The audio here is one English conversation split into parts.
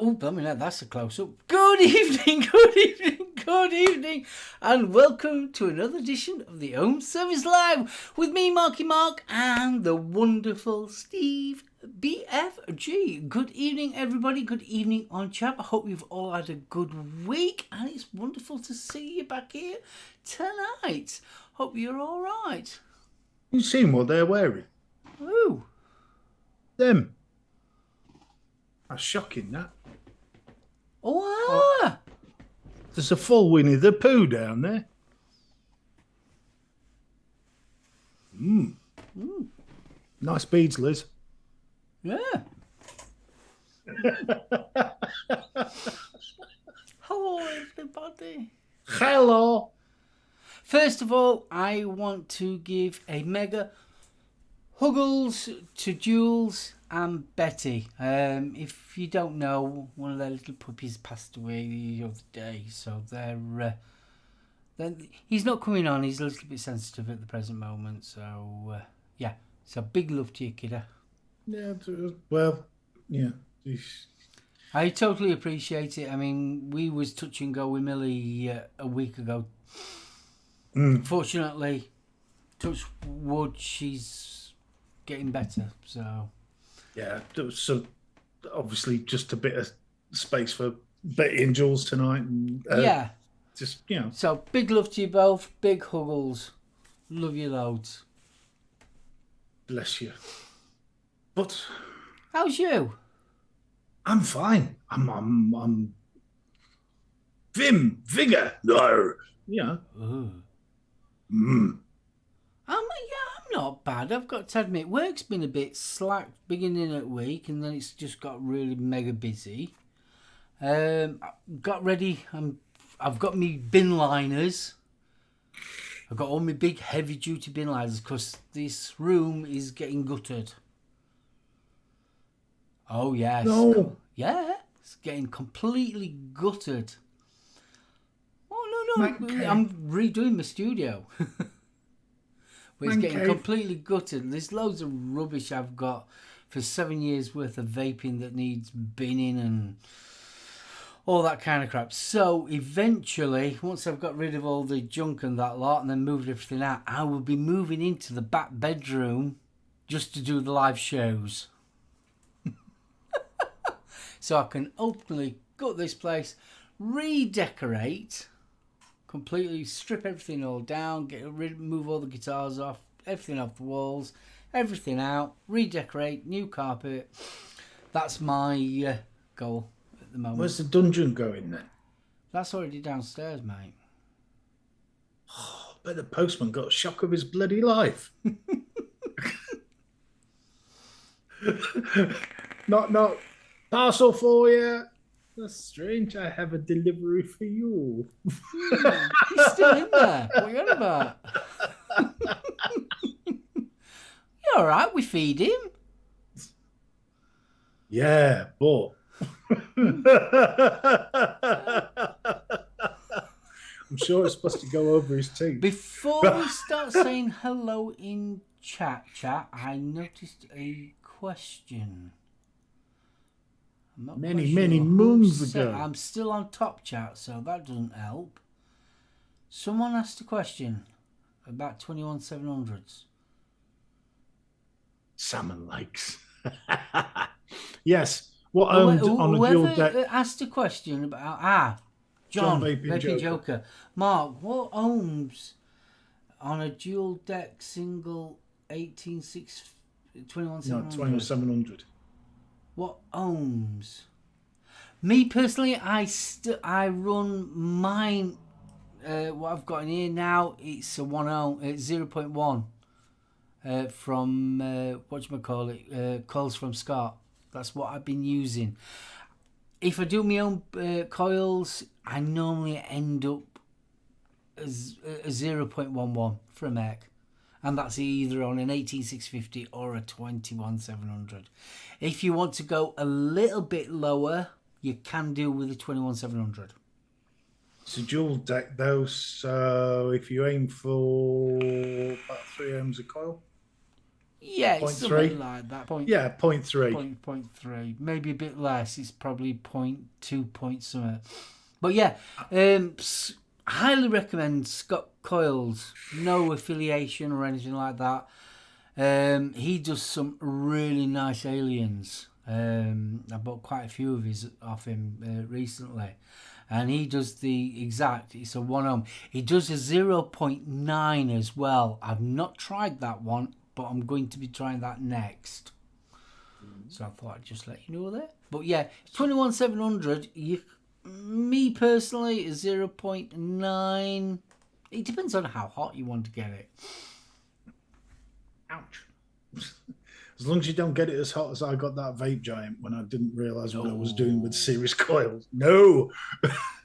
Oh, blimey, now that's a close-up. Good evening, good evening, good evening, and welcome to another edition of the Home Service Live with me, Marky Mark, and the wonderful Steve BFG. Good evening, everybody. Good evening on chat. I hope you've all had a good week, and it's wonderful to see you back here tonight. Hope you're all right. You've seen what they're wearing? Ooh. Them. That's shocking, that. Oh, There's a full Winnie the Pooh down there. Nice beads, Liz. yeah. Hello, everybody. Hello. First of all, I want to give a mega huggles to Jules and Betty. If you don't know, one of their little puppies passed away the other day, so they're he's not coming on. He's a little bit sensitive at the present moment, so yeah. So big love to you, kiddo. Yeah, well, yeah. I totally appreciate it. I mean, we was touch and go with Millie a week ago. Fortunately, touch wood, she's getting better. So Yeah, there was obviously just a bit of space for Betty and Jules tonight. And, yeah. Just, So big love to you both. Big huggles. Love you loads. Bless you. But How's you? I'm fine. I'm vigor. No. Yeah. I'm not bad. I've got to admit, work's been a bit slack beginning of the week, and then it's just got really mega busy. Got ready. I've got me bin liners. I've got all my big heavy duty bin liners because this room is getting gutted. Oh yes. No. Yeah, it's getting completely gutted. Oh no, I'm redoing my studio. But it's getting completely gutted. There's loads of rubbish I've got for 7 years worth of vaping that needs binning and all that kind of crap. So eventually, once I've got rid of all the junk and that lot and then moved everything out, I will be moving into the back bedroom just to do the live shows. So I can openly gut this place, redecorate, completely strip everything all down, move all the guitars off, everything off the walls, everything out, redecorate, new carpet. That's my goal at the moment. Where's the dungeon going then? That's already downstairs, mate. Oh, I bet the postman got a shock of his bloody life. Not parcel for you. That's strange. I have a delivery for you. He's still in there. What are you on about? You're all right. We feed him. Yeah, but I'm sure it's supposed to go over his teeth. Before we start saying hello in chat, I noticed a question. Many moons ago. I'm still on top chat, so that doesn't help. Someone asked a question about 21700s. Salmon Lakes. Yes. What owned on a dual deck? Whoever asked a question about John Vaping Joker. Mark, what ohms on a dual deck single 21700? No, 21700. What ohms? Me personally, I run mine. What I've got in here now, it's a 1 ohm. It's 0.1 from whatchamacallit, coils from Scott. That's what I've been using. If I do my own coils, I normally end up as a 0.11 for a mech. And that's either on an 18650 or a 21700. If you want to go a little bit lower, you can do with a 21700. It's a dual deck though, so if you aim for about 3 ohms a coil. Yeah, it's 0.3? something like that. Yeah, 0.3. Point three, maybe a bit less. It's probably 0.2 point something. But yeah, highly recommend Scott Coyles. No affiliation or anything like that. He does some really nice aliens. I bought quite a few of his off him recently, and he does the exact. It's a 1 ohm. He does a 0.9 as well. I've not tried that one, but I'm going to be trying that next. So I thought I'd just let you know that. But yeah, 21700. Me personally, a 0.9. It depends on how hot you want to get it. Ouch. As long as you don't get it as hot as I got that vape giant when I didn't realise what I was doing with series coils. No.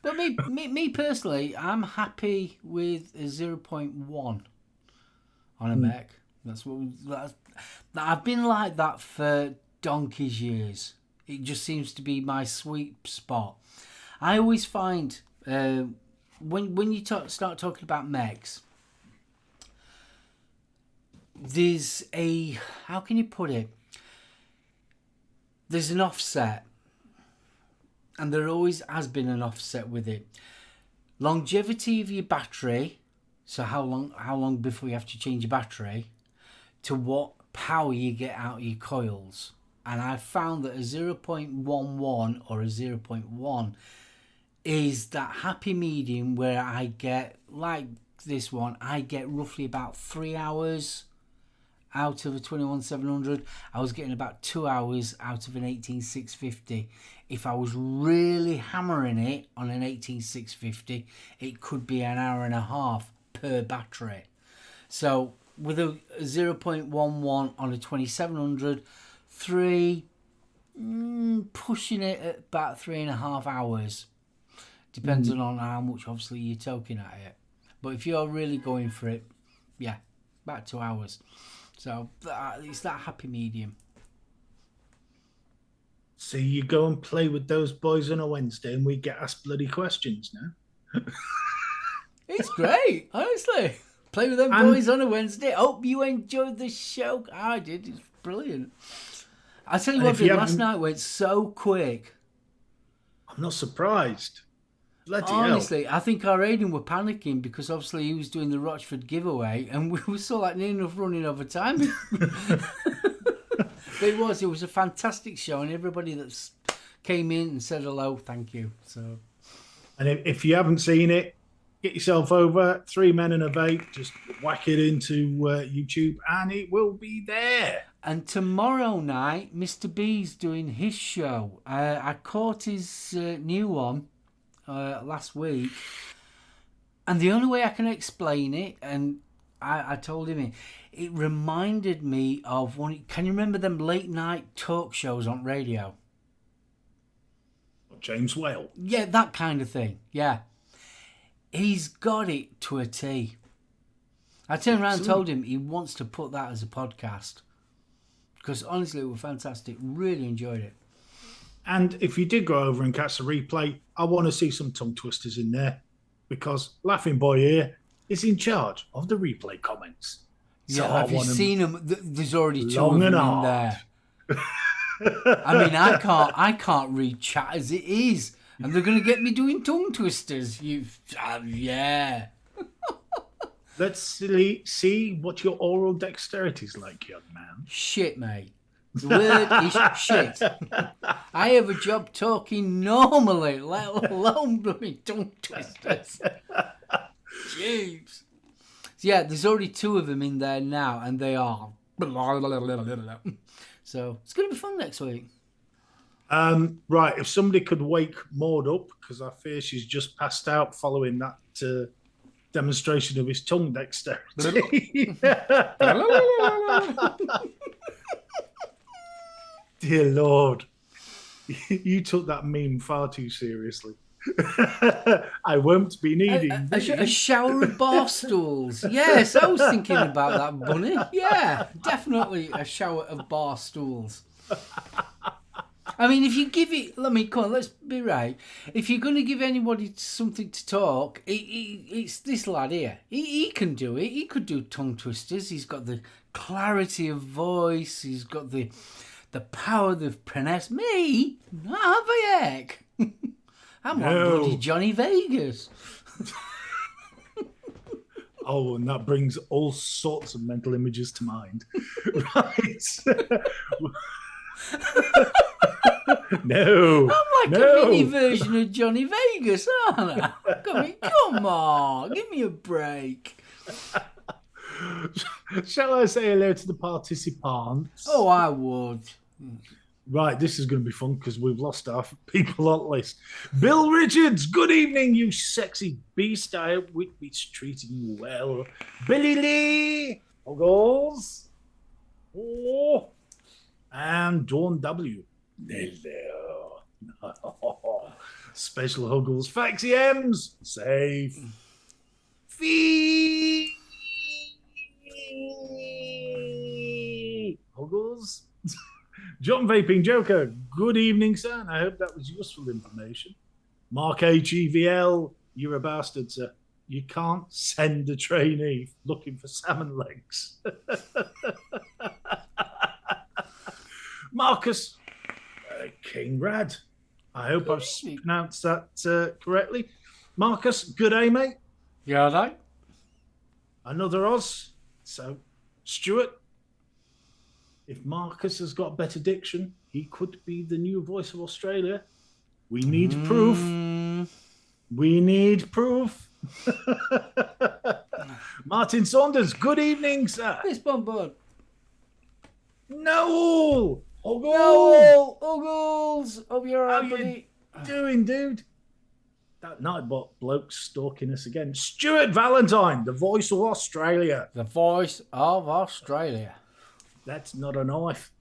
But me personally, I'm happy with a 0.1 on a mech. I've been like that for donkey's years. It just seems to be my sweet spot. I always find when you start talking about mechs, there's a, how can you put it? There's an offset, and there always has been an offset with it. Longevity of your battery, so how long before you have to change your battery, to what power you get out of your coils. And I've found that a 0.11 or a 0.1 is that happy medium where I get, like this one, I get roughly about 3 hours out of a 21700. I was getting about 2 hours out of an 18650. If I was really hammering it on an 18650, it could be an hour and a half per battery. So with a 0.11 on a 2700, pushing it at about 3.5 hours, depending on how much obviously you're talking at it. But if you're really going for it, yeah, about 2 hours. So it's that happy medium. So you go and play with those boys on a Wednesday and we get asked bloody questions now. It's great, honestly. Play with them boys on a Wednesday. Hope you enjoyed the show. I did. It's brilliant. I tell you what, last night went so quick. I'm not surprised. Bloody honestly, hell. I think our Aiden were panicking because obviously he was doing the Rochford giveaway and we were so like near enough running over time. But it was a fantastic show, and everybody that came in and said hello, thank you. So, and if you haven't seen it, get yourself over 3 Men and a Vape. Just whack it into YouTube, and it will be there. And tomorrow night, Mr. B's doing his show. I caught his new one last week, and the only way I can explain it, and I told him it reminded me of one. Can you remember them late night talk shows on radio? James Whale. Yeah, that kind of thing. Yeah, he's got it to a T. I turned around and told him he wants to put that as a podcast because honestly, it was fantastic. Really enjoyed it. And if you did go over and catch the replay, I want to see some tongue twisters in there because Laughing Boy here is in charge of the replay comments. So yeah, have you seen them? There's already 2 of them in there. I mean, I can't read chat as it is, and they're going to get me doing tongue twisters. Yeah. Let's see what your oral dexterity is like, young man. Shit, mate. The word is shit. I have a job talking normally, let alone blooming tongue twisters. Jeez. Yeah, there's already 2 of them in there now, and they are. So it's going to be fun next week. Right, if somebody could wake Maud up, because I fear she's just passed out following that demonstration of his tongue dexterity. Dear Lord, you took that meme far too seriously. I won't be needing a shower of bar stools. Yes, I was thinking about that, Bunny. Yeah, definitely a shower of bar stools. I mean, if you give it, come on, let's be right. If you're going to give anybody something to talk, it's this lad here. He can do it. He could do tongue twisters. He's got the clarity of voice. He's got the power of pronounce. Me? Not have a heck. I'm like bloody Johnny Vegas. Oh, and that brings all sorts of mental images to mind. Right. No. I'm like a mini version of Johnny Vegas, aren't I? Come on, give me a break. Shall I say hello to the participants? Oh, I would. Right, this is going to be fun because we've lost our people on list. Bill Richards, good evening, you sexy beast. I hope Whitby's treating you well. Billy Lee, goals. Oh. And Dawn W. Hello. Special Huggles. Faxi M's. Safe. Fee. Huggles. John Vaping Joker. Good evening, sir. And I hope that was useful information. Mark HEVL. You're a bastard, sir. You can't send a trainee looking for salmon legs. Marcus King Rad. I hope I've pronounced that correctly. Marcus, good day, mate. Yeah, right. Another Oz. So, Stuart, if Marcus has got better diction, he could be the new voice of Australia. We need proof. We need proof. Martin Saunders, good evening, sir. It's Bombard. No! Uggles! Hope you're all right, buddy. How you doing, dude? That Nightbot bloke's stalking us again. Stuart Valentine, the voice of Australia. The voice of Australia. That's not a knife.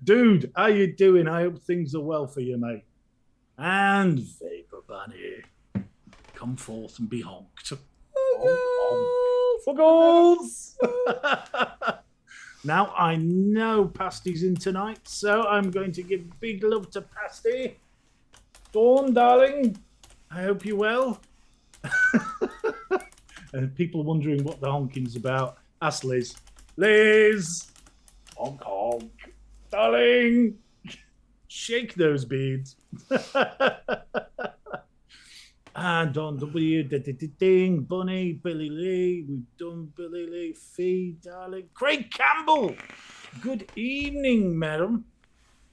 Dude, how you doing? I hope things are well for you, mate. And Vapor Bunny, come forth and be honked. Fuggles! Now, I know Pasty's in tonight, so I'm going to give big love to Pasty. Dawn, darling, I hope you're well. And people wondering what the honking's about, ask Liz. Liz! Honk, honk. Darling! Shake those beads. And on W, ding, Bunny, Billy Lee, we've done Billy Lee, Fee, darling. Craig Campbell, good evening, madam.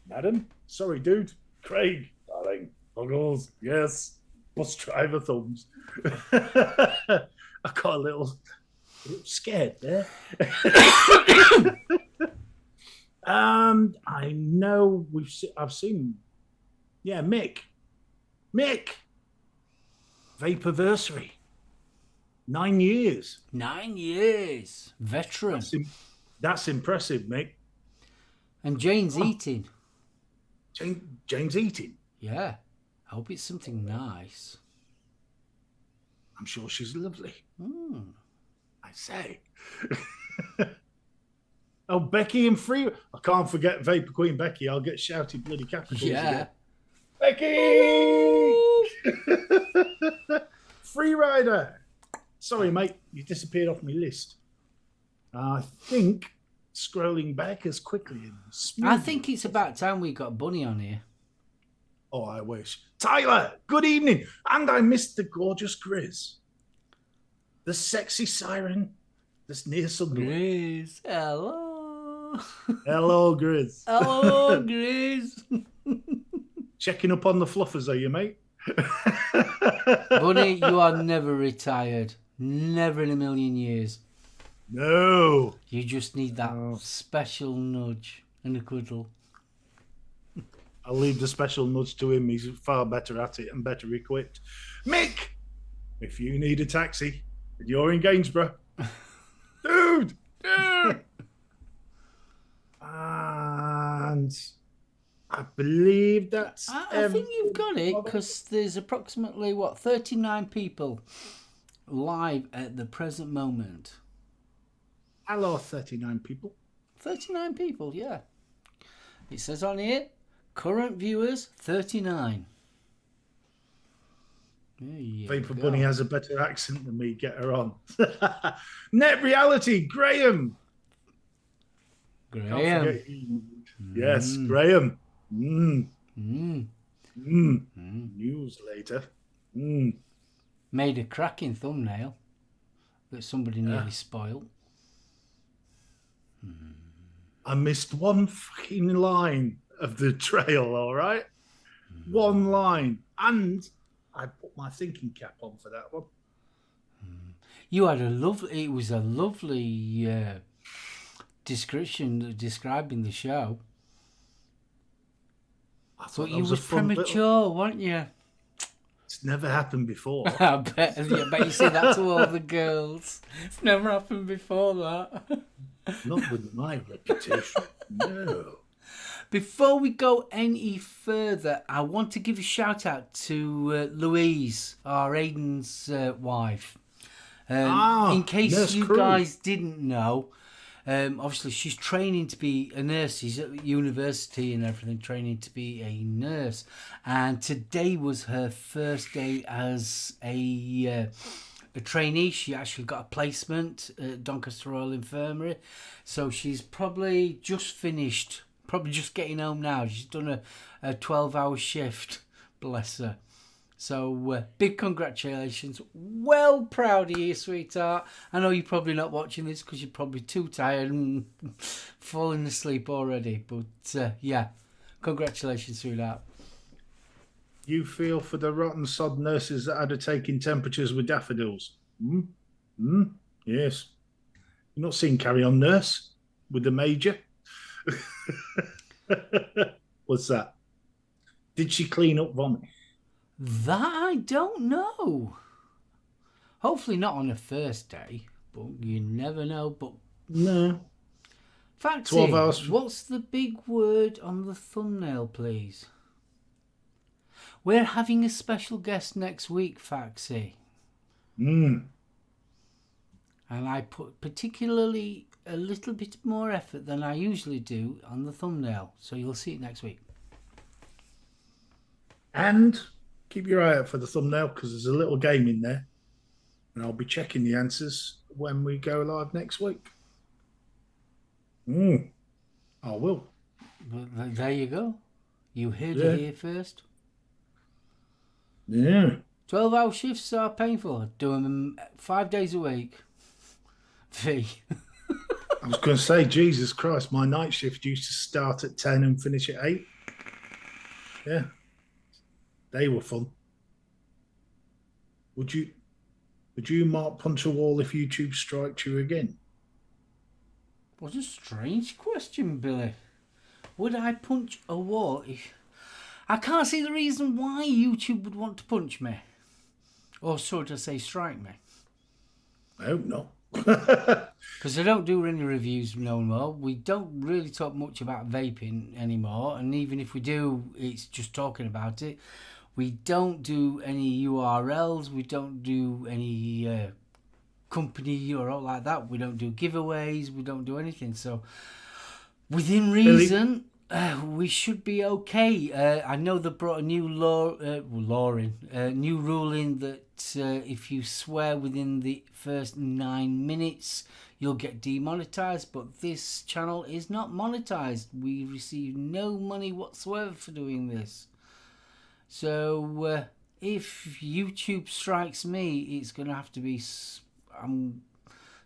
Madam? Sorry, dude. Craig, darling. Buggles, yes. Bus driver thumbs. I got a little scared there. I know I've seen, yeah, Mick. Vaporversary. 9 years. 9 years. Veteran. That's impressive, Mick. And Jane's eating. Jane's eating? Yeah. I hope it's something nice. I'm sure she's lovely. I say. Oh, Becky and Free. I can't forget Vapor Queen Becky. I'll get shouty bloody capitals again. Becky! Free Rider. Sorry, mate. You disappeared off my list. I think scrolling back as quickly and smoothly. I think it's about time we got Bunny on here. Oh, I wish. Tyler, good evening. And I missed the gorgeous Grizz. The sexy siren that's near Sunderland. Grizz, hello. Hello, Grizz. Hello, Grizz. Checking up on the fluffers, are you, mate? Bunny, you are never retired. Never in a million years. No. You just need that special nudge and a cuddle. I'll leave the special nudge to him. He's far better at it and better equipped. Mick, if you need a taxi and you're in Gainsborough, dude. And I believe that's... I think you've got it, because there's approximately, 39 people live at the present moment. Hello, 39 people. 39 people, yeah. It says on here, Current viewers, 39. Vapor Bunny has a better accent than me. Get her on. Net Reality, Graham. Can't forget you. Yes, Graham. News later. Made a cracking thumbnail that somebody nearly spoiled. I missed one fucking line of the trail, all right? One line. And I put my thinking cap on for that one. You had it was a lovely description describing the show. But you was premature, weren't you? It's never happened before. I bet you say that to all the girls. It's never happened before that. Not with my reputation, no. Before we go any further, I want to give a shout out to Louise, our Aiden's wife. In case you guys didn't know, obviously she's training to be a nurse. She's at university and everything, training to be a nurse. And today was her first day as a trainee. She actually got a placement at Doncaster Royal Infirmary. So she's probably just finished, probably just getting home now. She's done a 12-hour shift, bless her. So big congratulations. Well proud of you, sweetheart. I know you're probably not watching this because you're probably too tired and falling asleep already. But yeah, congratulations, sweetheart. You feel for the rotten sod nurses that had to take in temperatures with daffodils. Yes. You're not seeing Carry On Nurse with the Major? What's that? Did she clean up vomit? That I don't know. Hopefully not on the first day, but you never know. But no. Fact 12 hours. What's the big word on the thumbnail, please? We're having a special guest next week, Faxi. And I put particularly a little bit more effort than I usually do on the thumbnail. So you'll see it next week. And keep your eye out for the thumbnail because there's a little game in there. And I'll be checking the answers when we go live next week. I will. But there you go. You heard it here first. Yeah. 12-hour shifts are painful. Doing them 5 days a week. I was going to say, Jesus Christ, my night shift used to start at 10 and finish at 8. Yeah. They were fun. Would you Mark punch a wall if YouTube striked you again? What a strange question, Billy. Would I punch a wall if... I can't see the reason why YouTube would want to punch me. Or so to say, strike me. I hope not. Because I don't do any reviews no more. We don't really talk much about vaping anymore. And even if we do, it's just talking about it. We don't do any URLs. We don't do any company or all like that. We don't do giveaways. We don't do anything. So within reason... we should be okay. I know they brought a new new ruling that if you swear within the first 9 minutes, you'll get demonetized. But this channel is not monetized. We receive no money whatsoever for doing this. So if YouTube strikes me, it's going to have to be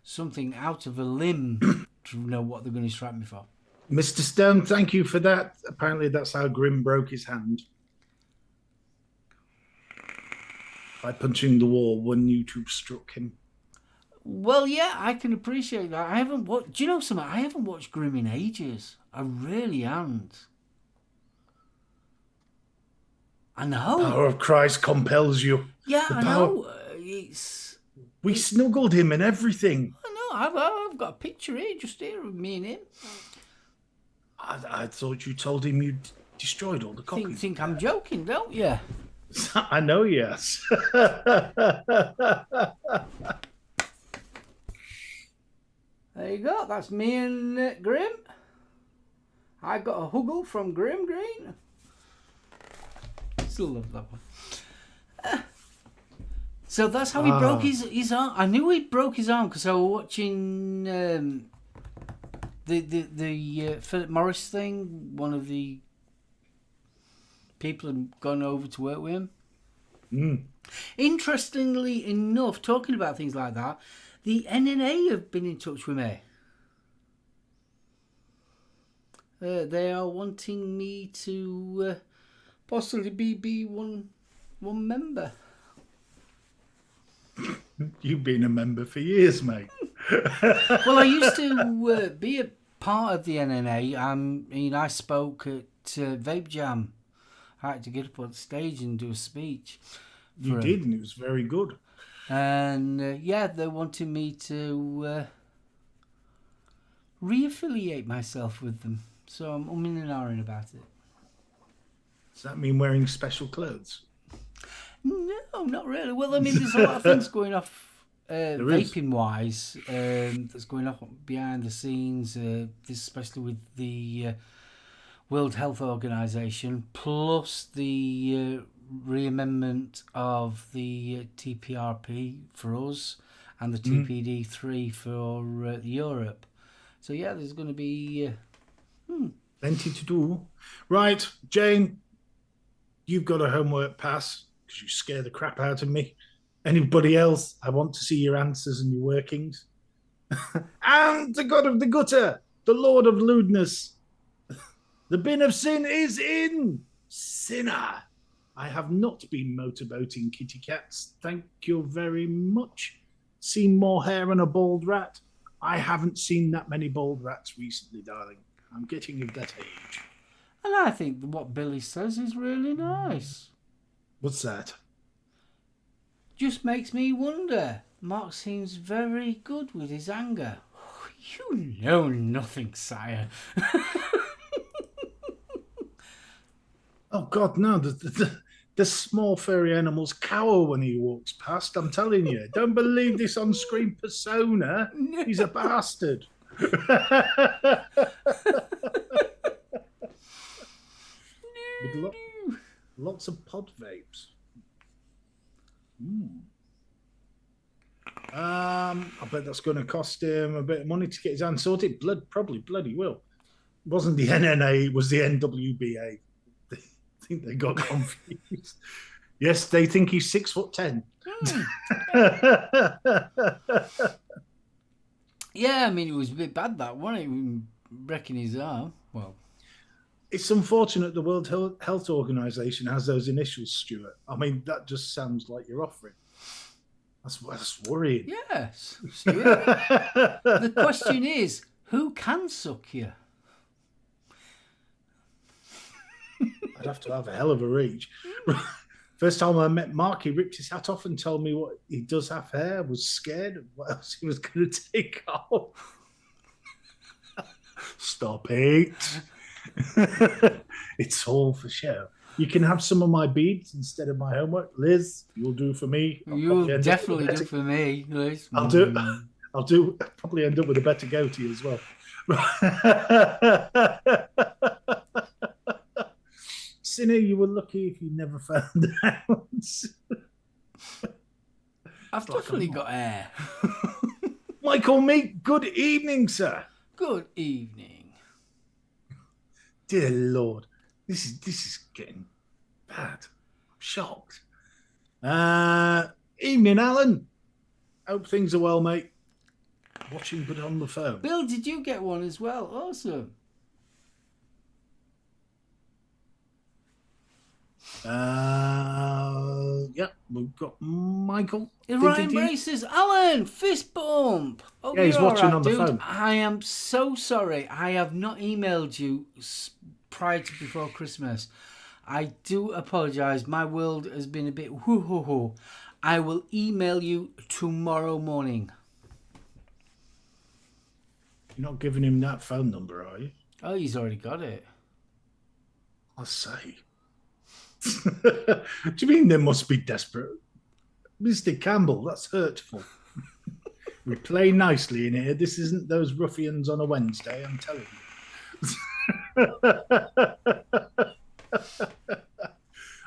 something out of a limb to know what they're going to strike me for. Mr. Stone, thank you for that. Apparently that's how Grim broke his hand. By punching the wall when YouTube struck him. Well, yeah, I can appreciate that. I haven't watched... Do you know something? I haven't watched Grim in ages. I really haven't. I know. The power of Christ compels you. Yeah, I know. It's... We snuggled him and everything. I know. I've got a picture here, just here of me and him. I thought you told him you destroyed all the copies. Think I'm joking, don't you? I know, yes. There you go. That's me and Grim. I got a huggle from Grim Green. Still love that one. So that's how he broke his arm. I knew he broke his arm because I was watching the Philip Morris thing. One of the people had gone over to work with him. Mm. Interestingly enough, talking about things like that, the NNA have been in touch with me. They are wanting me to possibly be one member. You've been a member for years, mate. Well, I used to be a part of the NNA. I spoke at Vape Jam. I had to get up on stage and do a speech. You did, and it was very good. And they wanted me to re-affiliate myself with them. So I'm umming and ahhing about it. Does that mean wearing special clothes? No, not really. Well, I mean, there's a lot of things going off vaping-wise that's going off behind the scenes, especially with the World Health Organization, plus the re-amendment of the TPRP for us and the TPD3 for Europe. So, yeah, there's going to be... Plenty to do. Right, Jane, you've got a homework pass because you scare the crap out of me. Anybody else, I want to see your answers and your workings. And the God of the Gutter, the Lord of Lewdness. The bin of sin is in. Sinner. I have not been motorboating kitty cats. Thank you very much. Seen more hair and a bald rat. I haven't seen that many bald rats recently, darling. I'm getting of that age. And I think what Billy says is really nice. What's that? Just makes me wonder. Mark seems very good with his anger. You know nothing, sire. Oh, God, no. The small furry animals cower when he walks past, I'm telling you. Don't believe this on-screen persona. He's a bastard. With lots of pod vapes. I bet that's going to cost him a bit of money to get his hand sorted. Probably bloody will. It wasn't the NNA, it was the NWBA. I think they got confused. Yes, they think he's 6'10". Yeah, I mean, it was a bit bad, that, wasn't it? Wrecking his arm. Well, it's unfortunate the World Health Organization has those initials, Stuart. I mean, that just sounds like you're offering. That's worrying. Yes, Stuart. The question is, who can suck you? I'd have to have a hell of a reach. First time I met Mark, he ripped his hat off and told me what he does have hair. Was scared of what else he was going to take off. Stop it. It's all for show. You can have some of my beads instead of my homework. Liz, you'll do for me. You'll definitely do for me, Liz. I'll do. Probably end up with a better goatee as well. Sinner, you were lucky if you never found out. I've definitely got hair. Michael Meek, good evening, sir. Good evening. Dear Lord, this is getting bad. I'm shocked. Evening, Alan. Hope things are well, mate. Watching but on the phone. Bill, did you get one as well? Awesome. Yeah, we've got Michael. Ryan Braces, Alan, fist bump. Oh, yeah, he's watching right, on the dude. phone. I am so sorry. I have not emailed you prior to before Christmas. I do apologise. My world has been a bit whoo-hoo-hoo. I will email you tomorrow morning. You're not giving him that phone number, are you? Oh, he's already got it. I say. Do you mean they must be desperate? Mr. Campbell, that's hurtful. We play nicely in here. This isn't those ruffians on a Wednesday, I'm telling you.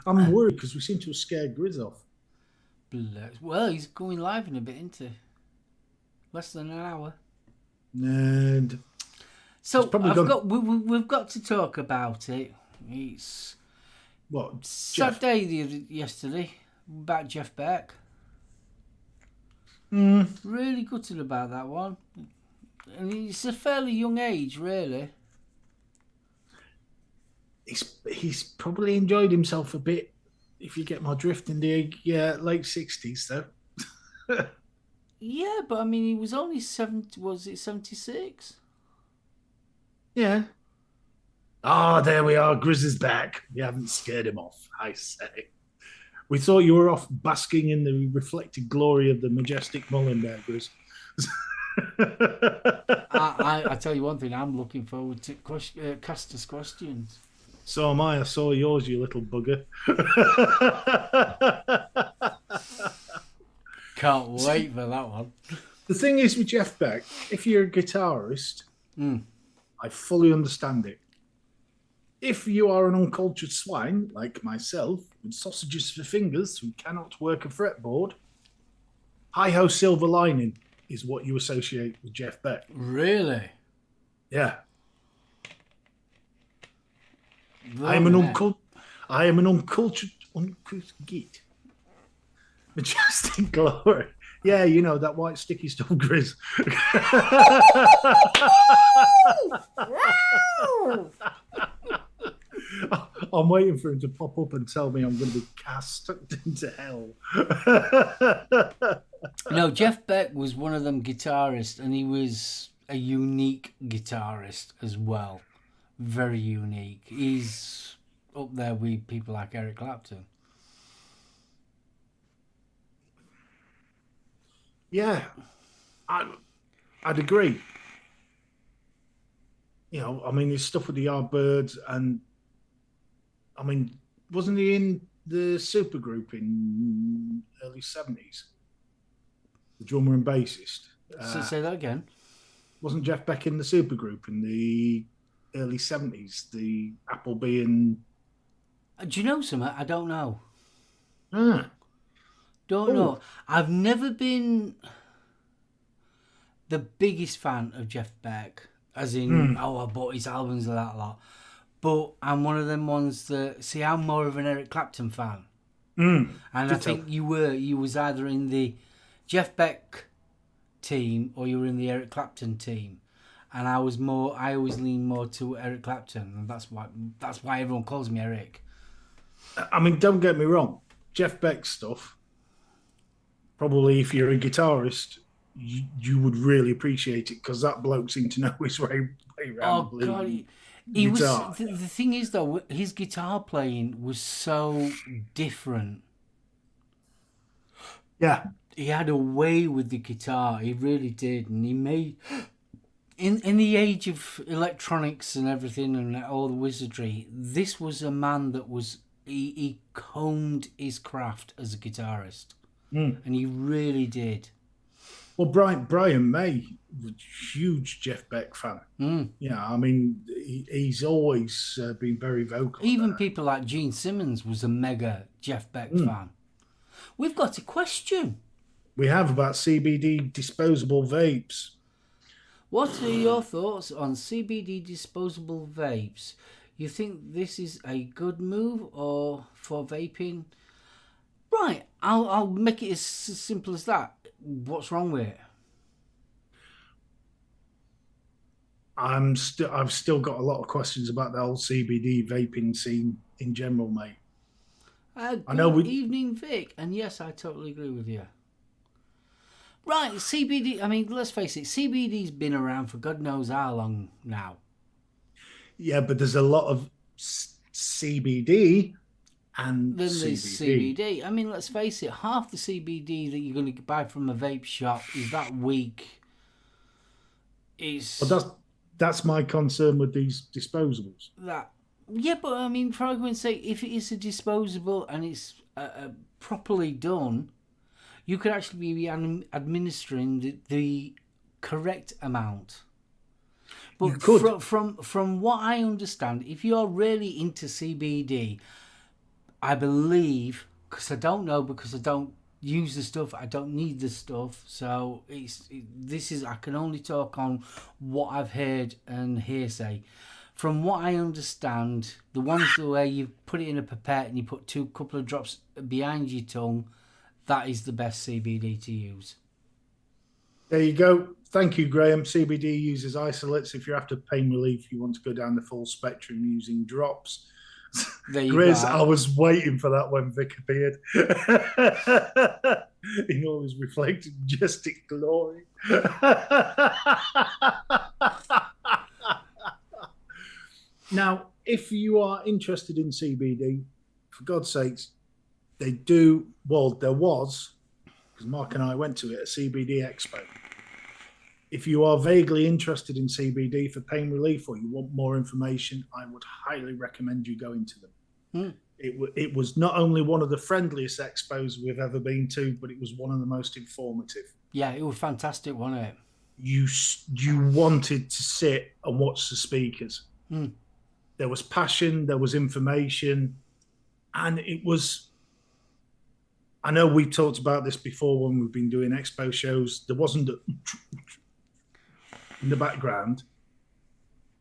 I'm worried because we seem to have scared Grizz off. Well, he's going live in a bit, isn't he? Less than an hour. And So probably we've got to talk about it. It's what? sad day yesterday about Jeff Beck. Really gutted about that one. And it's a fairly young age, really. He's probably enjoyed himself a bit, if you get my drift, in the late 60s, though. Yeah, but I mean, he was only 70. Was it 76? Yeah. Ah, there we are. Grizz is back. You haven't scared him off, I say. We thought you were off basking in the reflected glory of the majestic Mullenberg, Grizz. I tell you one thing, I'm looking forward to Castor's questions. So am I. I saw yours, you little bugger. Can't wait for that one. The thing is with Jeff Beck, if you're a guitarist, I fully understand it. If you are an uncultured swine, like myself, with sausages for fingers who cannot work a fretboard, hi-ho silver lining is what you associate with Jeff Beck. Really? Yeah. I am an uncultured uncouth git. Majestic glory. Yeah, you know, that white sticky stuff, Grizz. I'm waiting for him to pop up and tell me I'm going to be cast into hell. No, Jeff Beck was one of them guitarists, and he was a unique guitarist as well. Very unique. He's up there with people like Eric Clapton. Yeah, I'd agree. You know, I mean, his stuff with the Yardbirds, and I mean, wasn't he in the supergroup in early 70s? The drummer and bassist. So say that again. Wasn't Jeff Beck in the supergroup in the early 70s? The Appleby and... Do you know something? I don't know. Don't know. I've never been the biggest fan of Jeff Beck, as in, I bought his albums and that lot. But I'm one of them ones that, see, I'm more of an Eric Clapton fan. And I think you was either in the Jeff Beck team or you were in the Eric Clapton team. And I always lean more to Eric Clapton, and that's why everyone calls me Eric. I mean, don't get me wrong. Jeff Beck stuff, probably if you're a guitarist, you would really appreciate it, because that bloke seemed to know his way around. Oh God, he was. The thing is, though, his guitar playing was so different. Yeah, he had a way with the guitar. He really did, and he made. In the age of electronics and everything and all the wizardry, this was a man that was he combed his craft as a guitarist, and he really did. Well, Brian May was a huge Jeff Beck fan. Yeah, I mean, he's always been very vocal. Even people like Gene Simmons was a mega Jeff Beck fan. We've got a question. We have about CBD disposable vapes. What are your thoughts on CBD disposable vapes? You think this is a good move or for vaping? Right, I'll make it as simple as that. What's wrong with it? I've still got a lot of questions about the whole CBD vaping scene in general, mate. Good evening, Vic. And yes, I totally agree with you. Right, CBD, I mean, let's face it, CBD's been around for God knows how long now. Yeah, but there's a lot of CBD and then there's CBD. I mean, let's face it, half the CBD that you're going to buy from a vape shop is that weak. Well, that's my concern with these disposables. Yeah, but I mean, for argument's sake, if it is a disposable and it's properly done, you could actually be administering the correct amount. But from what I understand, if you're really into CBD, I believe, because I don't know, because I don't use the stuff, I don't need the stuff. So I can only talk on what I've heard and hearsay. From what I understand, the ones where you put it in a pipette and you put couple of drops behind your tongue, that is the best CBD to use. There you go. Thank you, Graham. CBD uses isolates. If you're after pain relief, you want to go down the full spectrum using drops. There you Grizz, go. I was waiting for that when Vic appeared in all his reflected majestic glory. Now, if you are interested in CBD, for God's sakes, they do. Well, there was, because Mark and I went to it, a CBD expo. If you are vaguely interested in CBD for pain relief or you want more information, I would highly recommend you going to them. It was not only one of the friendliest expos we've ever been to, but it was one of the most informative. Yeah, it was fantastic, wasn't it? You wanted to sit and watch the speakers. There was passion, there was information, and it was... I know we've talked about this before when we've been doing expo shows. There wasn't in the background.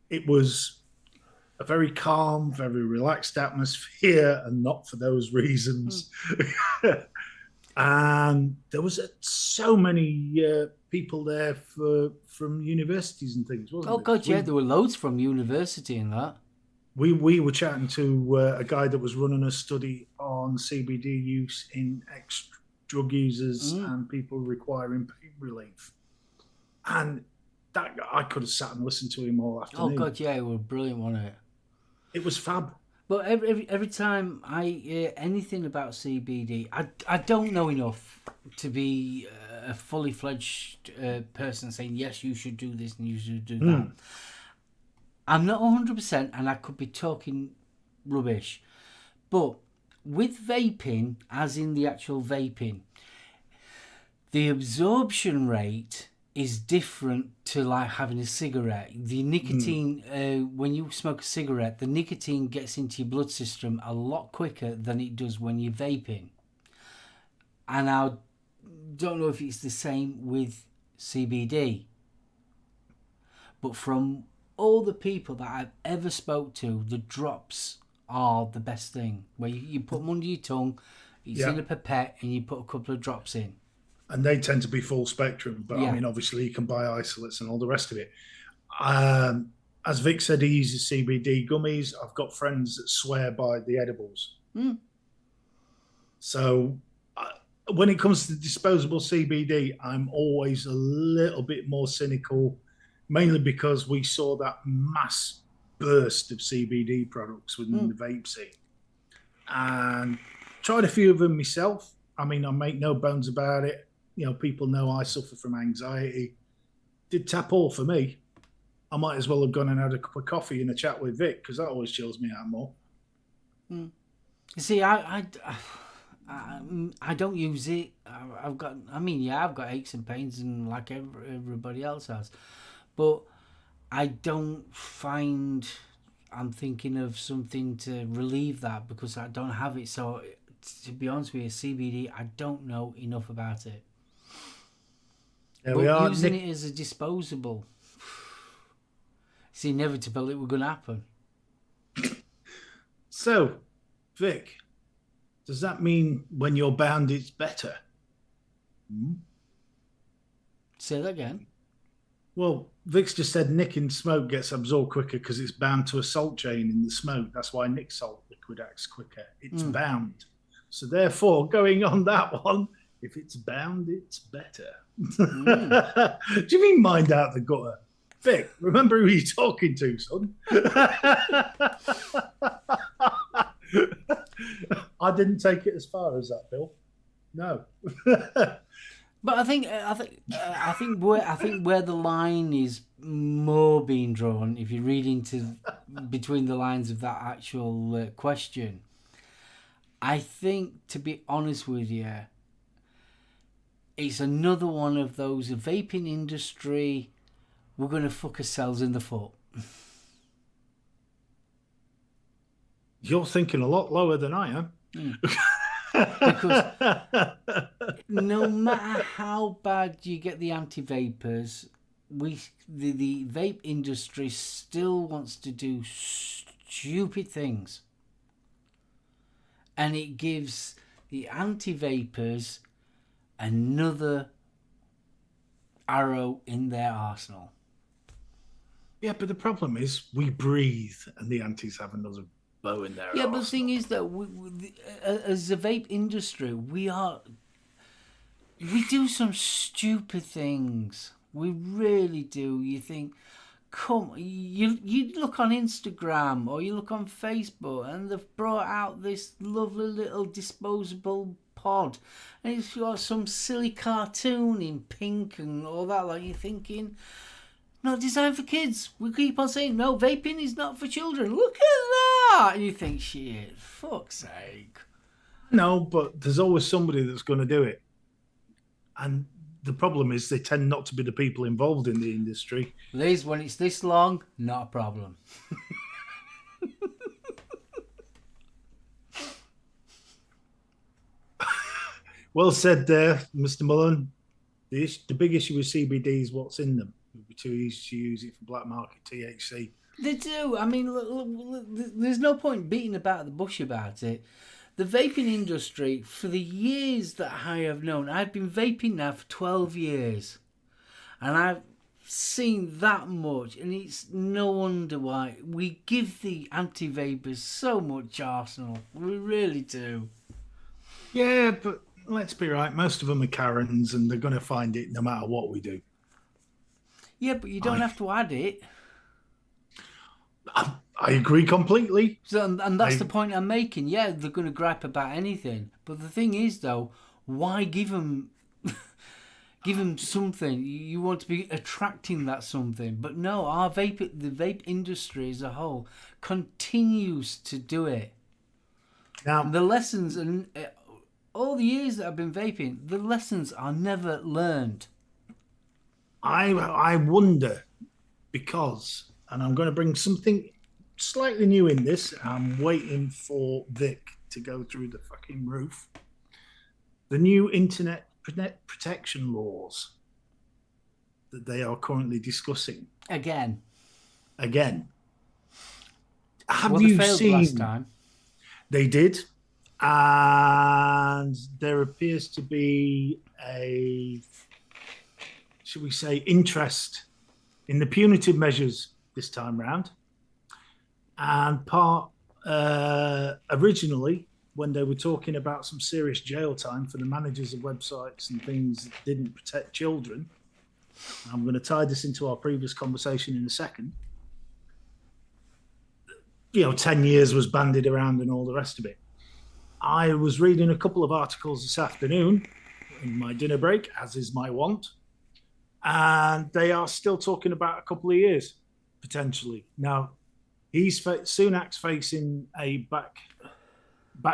It was a very calm, very relaxed atmosphere, and not for those reasons. And there was so many people there from universities and things, wasn't there? Oh, God, yeah, there were loads from university in that. We were chatting to a guy that was running a study on CBD use in ex-drug users and people requiring pain relief. And that I could have sat and listened to him all afternoon. Oh, God, yeah, it was brilliant, wasn't it? It was fab. But every time I hear anything about CBD, I don't know enough to be a fully fledged person saying, yes, you should do this and you should do that. I'm not 100%, and I could be talking rubbish. But with vaping, as in the actual vaping, the absorption rate is different to like having a cigarette. The nicotine, when you smoke a cigarette, the nicotine gets into your blood system a lot quicker than it does when you're vaping. And I don't know if it's the same with CBD. But from all the people that I've ever spoke to, the drops are the best thing. Where you put them under your tongue, it's in a pipette, and you put a couple of drops in. And they tend to be full spectrum, but I mean, obviously you can buy isolates and all the rest of it. As Vic said, he uses CBD gummies. I've got friends that swear by the edibles. So when it comes to disposable CBD, I'm always a little bit more cynical, mainly because we saw that mass burst of CBD products within the vape scene. And tried a few of them myself. I mean, I make no bones about it. You know, people know I suffer from anxiety. Did tap all for me. I might as well have gone and had a cup of coffee and a chat with Vic, because that always chills me out more. You see, I don't use it. I've got aches and pains, and like everybody else has, but I don't find I'm thinking of something to relieve that because I don't have it. So, to be honest with you, CBD, I don't know enough about it. There but we are. Using it as a disposable, it's inevitable it was going to happen. So, Vic, does that mean when you're bound, it's better? Say that again. Well, Vic's just said nicking smoke gets absorbed quicker because it's bound to a salt chain in the smoke. That's why Nick salt liquid acts quicker. It's bound. So therefore, going on that one, if it's bound, it's better. Do you mean mind out the gutter? Vic, remember who you're talking to, son. I didn't take it as far as that, Bill. No. But I think where the line is more being drawn, if you read into between the lines of that actual question, I think, to be honest with you, it's another one of those vaping industry. We're going to fuck ourselves in the foot. You're thinking a lot lower than I am. Because no matter how bad you get the anti-vapors, the vape industry still wants to do stupid things. And it gives the anti-vapors another arrow in their arsenal. Yeah, but the problem is we breathe and the antis have another bow in their arsenal. But the thing is that as a vape industry, we do some stupid things. We really do. You think, you look on Instagram or you look on Facebook and they've brought out this lovely little disposable pod and it's got some silly cartoon in pink and all that. Like, you're thinking, not designed for kids. We keep on saying, no, vaping is not for children. Look at that. And you think, shit, fuck's sake. No, but there's always somebody that's going to do it. And the problem is they tend not to be the people involved in the industry. Liz, when it's this long, not a problem. Well said there, Mr. Mullen. The big issue with CBD is what's in them. It would be too easy to use it for black market THC. They do. I mean, look, there's no point beating about the bush about it. The vaping industry, for the years that I have known, I've been vaping now for 12 years. And I've seen that much, and it's no wonder why we give the anti-vapors so much arsenal. We really do. Yeah, but let's be right. Most of them are Karens, and they're going to find it no matter what we do. Yeah, but you don't have to add it. I agree completely. So, and that's the point I'm making. Yeah, they're going to gripe about anything. But the thing is, though, why give them something? You want to be attracting that something. But no, the vape industry as a whole continues to do it. Now, the lessons, and all the years that I've been vaping, the lessons are never learned. I wonder, because, and I'm going to bring something slightly new in this. I'm waiting for Vic to go through the fucking roof. The new internet protection laws that they are currently discussing. Again. Have you failed seen? Last time. They did. And there appears to be a, should we say, interest in the punitive measures this time round. And originally, when they were talking about some serious jail time for the managers of websites and things that didn't protect children, I'm going to tie this into our previous conversation in a second. 10 years was bandied around and all the rest of it. I was reading a couple of articles this afternoon in my dinner break, as is my wont, and they are still talking about a couple of years, potentially. Now, Sunak's facing a back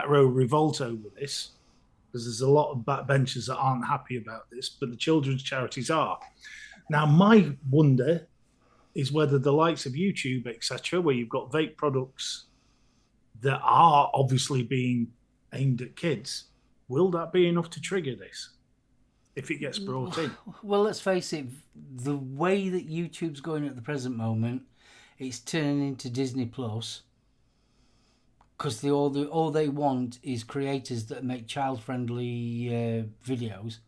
row revolt over this, because there's a lot of backbenchers that aren't happy about this, but the children's charities are. Now, my wonder is whether the likes of YouTube, etc., where you've got vape products that are obviously being aimed at kids, will that be enough to trigger this if it gets brought in? Well, let's face it, the way that YouTube's going at the present moment, it's turning into Disney Plus, because all they want is creators that make child-friendly videos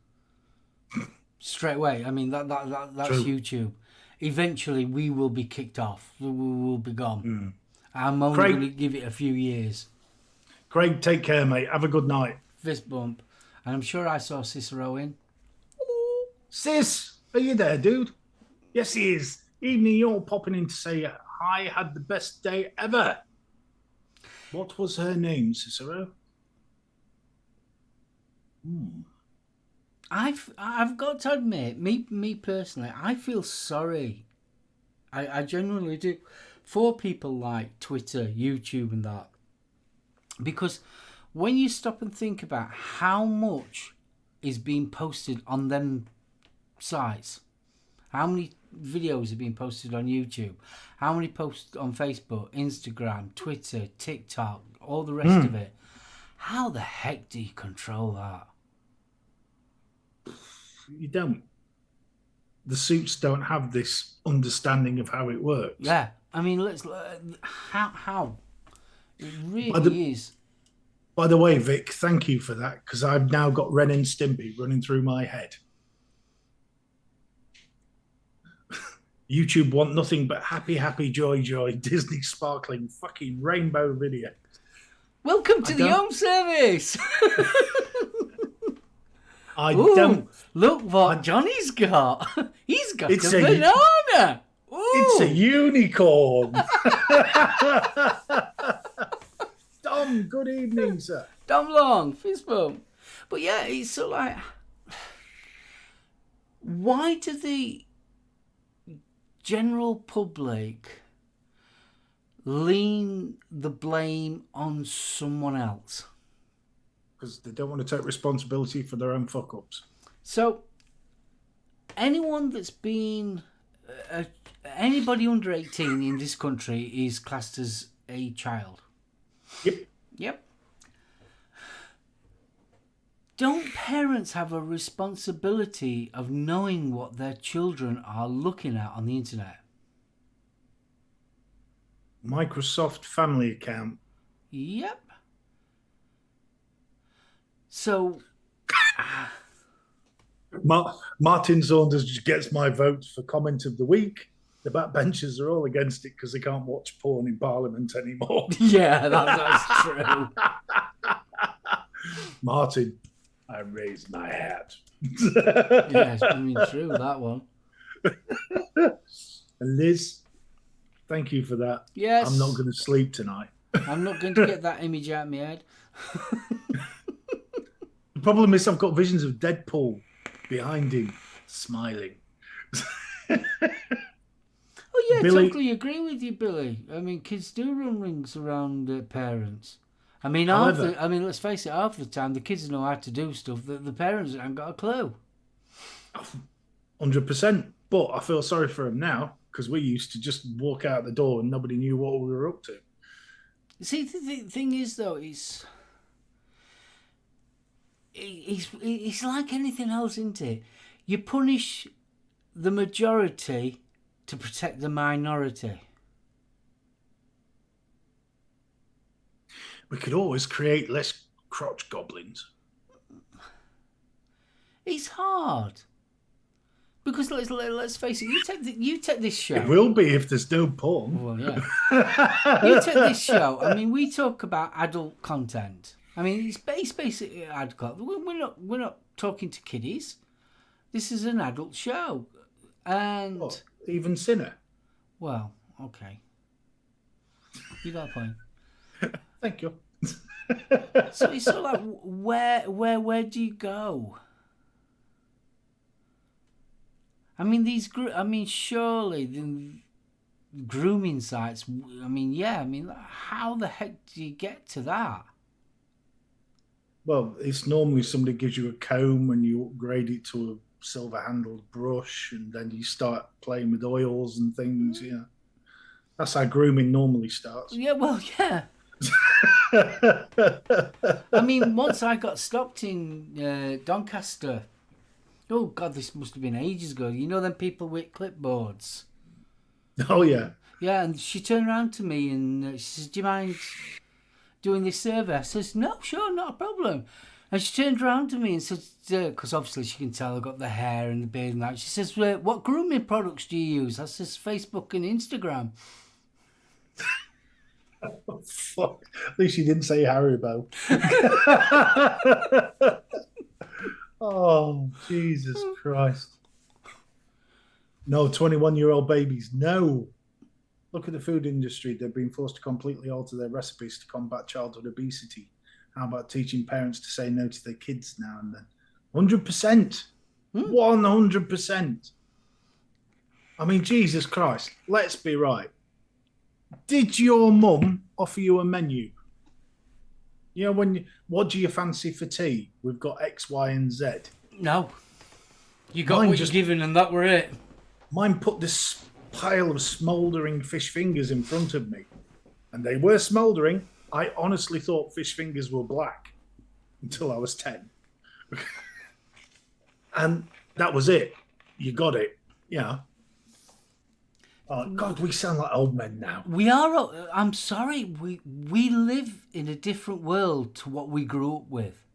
straight away. I mean, that's True. YouTube. Eventually, we will be kicked off. We will be gone. I'm only going to give it a few years. Craig, take care, mate. Have a good night. Fist bump. And I'm sure I saw Cicero in. Sis, are you there, dude? Yes, he is. Evening, you're popping in to say I had the best day ever. What was her name, Cicero? I've got to admit, me personally, I feel sorry. I genuinely do, for people like Twitter, YouTube, and that, because when you stop and think about how much is being posted on them sites, how many videos are being posted on YouTube, how many posts on Facebook, Instagram, Twitter, TikTok, all the rest of it, How the heck do you control that? You don't. The suits don't have this understanding of how it works. Yeah, I mean, how? It really is. By the way, Vic, thank you for that, because I've now got Ren and Stimpy running through my head. YouTube want nothing but happy, happy, joy, joy, Disney sparkling fucking rainbow video. Welcome to the home service. I don't. Look what Johnny's got. He's got It's a banana. It's a unicorn. Dom, good evening, sir. Dom Long, fist bump. But yeah, it's sort of like, why do the general public lean the blame on someone else? Because they don't want to take responsibility for their own fuck-ups. So, anyone that's been... anybody under 18 in this country is classed as a child. Yep. Don't parents have a responsibility of knowing what their children are looking at on the internet? Microsoft Family Account. Yep. So... Martin Saunders just gets my vote for comment of the week. The backbenchers are all against it because they can't watch porn in Parliament anymore. Yeah, that's true. Martin, I raise my hat. Yeah, it's been true, that one. And Liz, thank you for that. Yes. I'm not going to sleep tonight. I'm not going to get that image out of my head. The problem is I've got visions of Deadpool behind him, smiling. Oh yeah, Billy... totally agree with you, Billy. I mean, kids do run rings around their parents. I mean, let's face it, half the time the kids know how to do stuff that the parents haven't got a clue. 100%. But I feel sorry for them now because we used to just walk out the door and nobody knew what we were up to. See, the thing is, though, it's like anything else, isn't it? You punish the majority to protect the minority. We could always create less crotch goblins. It's hard. Because let's face it, you take this show. It will be if there's no porn. Well, yeah. You take this show. I mean, we talk about adult content. I mean, it's basically adult. We're not talking to kiddies. This is an adult show, and what? Even Sinner. Well, okay. You got a point. Thank you. So it's sort of like, where do you go? I mean, surely the grooming sites. I mean, how the heck do you get to that? Well, it's normally somebody gives you a comb and you upgrade it to a silver-handled brush, and then you start playing with oils and things. Yeah, that's how grooming normally starts. Yeah, well, yeah. I mean, once I got stopped in Doncaster. Oh God, this must have been ages ago. You know them people with clipboards? Oh yeah. Yeah, and she turned around to me and she says, "Do you mind doing this survey?" I says, "No, sure, not a problem." And she turned around to me and said, because obviously she can tell I've got the hair and the beard and that. She says, "What grooming products do you use?" I says, "Facebook and Instagram." Oh, fuck. At least you didn't say Haribo. Oh, Jesus Christ. No, 21-year-old babies. No. Look at the food industry. They've been forced to completely alter their recipes to combat childhood obesity. How about teaching parents to say no to their kids now and then? 100%. 100%. I mean, Jesus Christ. Let's be right. Did your mum offer you a menu? You know, what do you fancy for tea? We've got X, Y, and Z. No. You got what you're given and that were it. Mine put this pile of smouldering fish fingers in front of me. And they were smouldering, I honestly thought fish fingers were black until I was 10. And that was it. You got it. Yeah. Oh, God, we sound like old men now. We are. I'm sorry. We live in a different world to what we grew up with,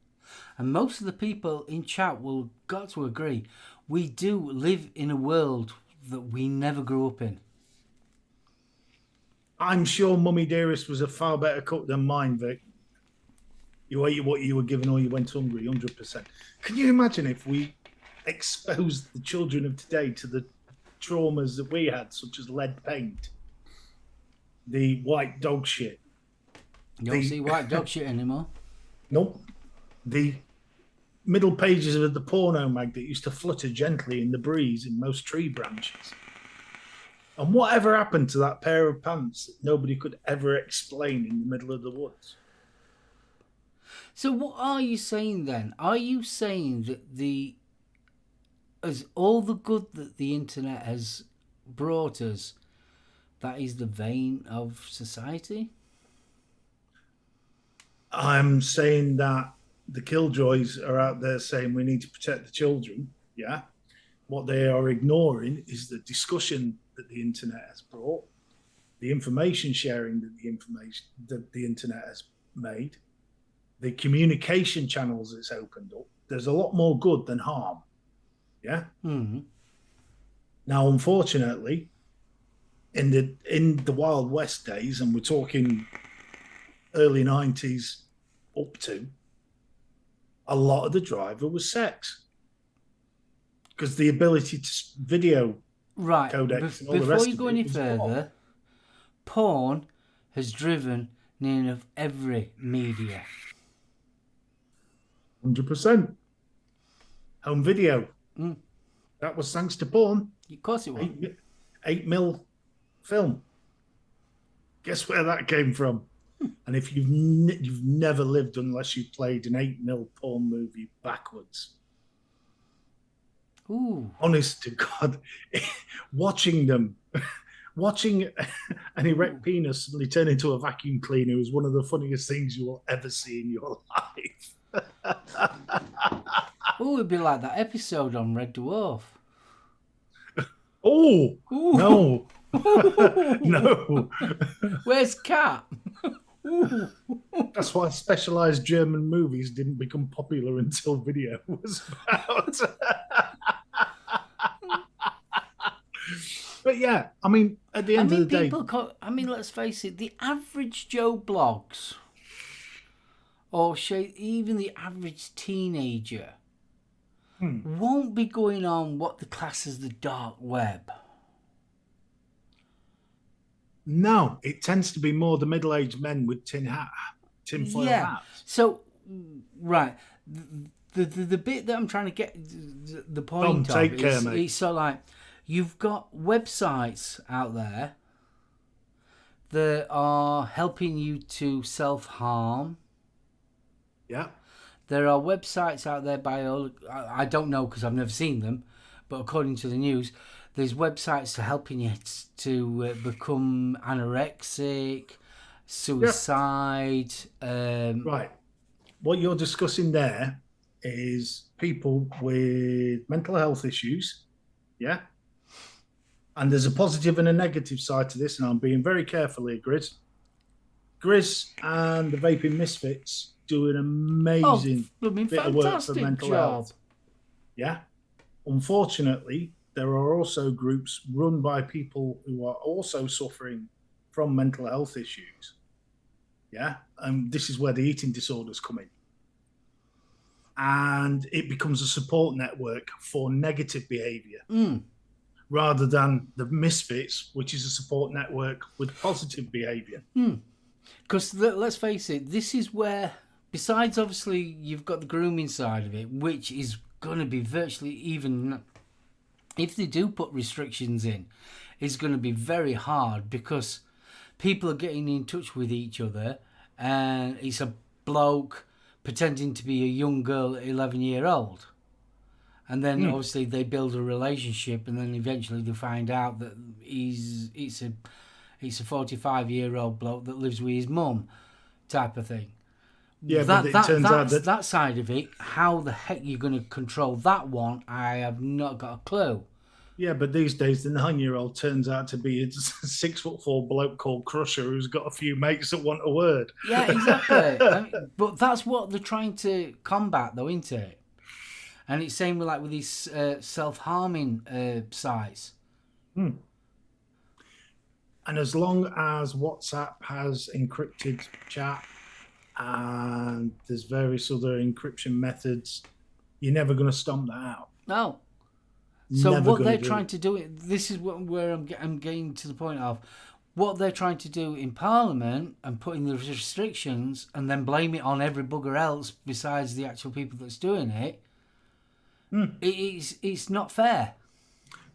and most of the people in chat will got to agree. We do live in a world that we never grew up in. I'm sure Mummy Dearest was a far better cook than mine, Vic. You ate what you were given or you went hungry, 100%. Can you imagine if we exposed the children of today to the traumas that we had, such as lead paint, the white dog shit? You don't see white dog shit anymore. Nope. The middle pages of the porno mag that used to flutter gently in the breeze in most tree branches. And whatever happened to that pair of pants that nobody could ever explain in the middle of the woods? So what are you saying then? Are you saying that as all the good that the internet has brought us, that is the vein of society? I'm saying that the killjoys are out there saying we need to protect the children. Yeah. What they are ignoring is the discussion that the internet has brought, the information sharing that the internet has made, the communication channels it's opened up. There's a lot more good than harm. Yeah. Mm-hmm. Now, unfortunately, in the Wild West days, and we're talking early 90s up to, a lot of the driver was sex. Because the ability to video codecs and all the rest before you go any further, porn has driven near enough every media. 100%. Home video. Mm. That was thanks to porn. Of course it was. 8mm film. Guess where that came from? And if you've never lived unless you played an 8mm porn movie backwards. Ooh. Honest to God, watching an erect penis suddenly turn into a vacuum cleaner is one of the funniest things you will ever see in your life. Oh, it'd be like that episode on Red Dwarf. Oh, ooh. No. No. Where's Cat? That's why specialized German movies didn't become popular until video was about. But yeah, I mean, at the end of the day... let's face it, the average Joe blogs, or even the average teenager, won't be going on what the class as the dark web. No, it tends to be more the middle-aged men with tinfoil hats. So, right, the bit that I'm trying to get the point of is, it's so like you've got websites out there that are helping you to self-harm. Yeah. There are websites out there I don't know because I've never seen them, but according to the news, there's websites helping you to become anorexic, suicide. Right. What you're discussing there is people with mental health issues. Yeah. And there's a positive and a negative side to this, and I'm being very careful here, Grizz. Grizz and the Vaping Misfits do an amazing bit of work for mental health. Yeah. Unfortunately, there are also groups run by people who are also suffering from mental health issues. Yeah. And this is where the eating disorders come in. And it becomes a support network for negative behavior rather than the Misfits, which is a support network with positive behavior. Because let's face it, this is where, besides obviously you've got the grooming side of it, which is going to be virtually, even if they do put restrictions in, it's going to be very hard because people are getting in touch with each other and it's a bloke pretending to be a young girl at 11-year-old. And then obviously they build a relationship and then eventually they find out that it's a 45-year-old bloke that lives with his mum. type of thing. Yeah, but it turns out that that side of it, how the heck you're going to control that one, I have not got a clue. yeah, but these days the 9-year-old turns out to be a 6'4" bloke called Crusher who's got a few mates that want a word. Yeah, exactly. But that's what they're trying to combat, though, isn't it? And it's same with these self-harming sites. And as long as WhatsApp has encrypted chat and there's various other encryption methods, you're never going to stomp that out. No. So Never what they're gonna do trying it. to do, this is where I'm getting to the point of what they're trying to do in Parliament and putting the restrictions and then blame it on every bugger else besides the actual people that's doing it. It's not fair.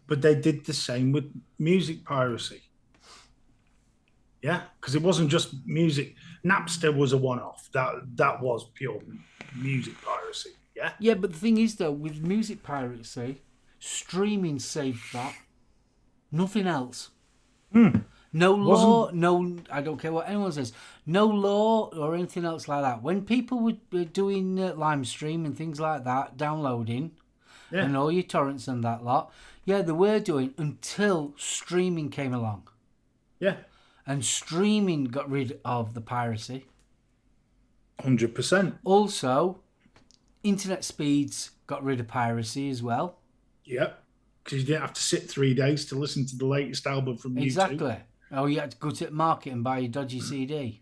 But they did the same with music piracy. Yeah, because it wasn't just music. Napster was a one-off. That was pure music piracy. Yeah. Yeah, but the thing is, though, with music piracy, streaming saved that. Nothing else. No law, no, I don't care what anyone says. No law or anything else like that. When people were doing Lime Stream and things like that, downloading, and all your torrents and that lot, yeah, they were doing until streaming came along. Yeah. And streaming got rid of the piracy. 100%. Also, internet speeds got rid of piracy as well. Yeah. Because you didn't have to sit 3 days to listen to the latest album from YouTube. Exactly. Oh, you had to go to the market and buy a dodgy CD.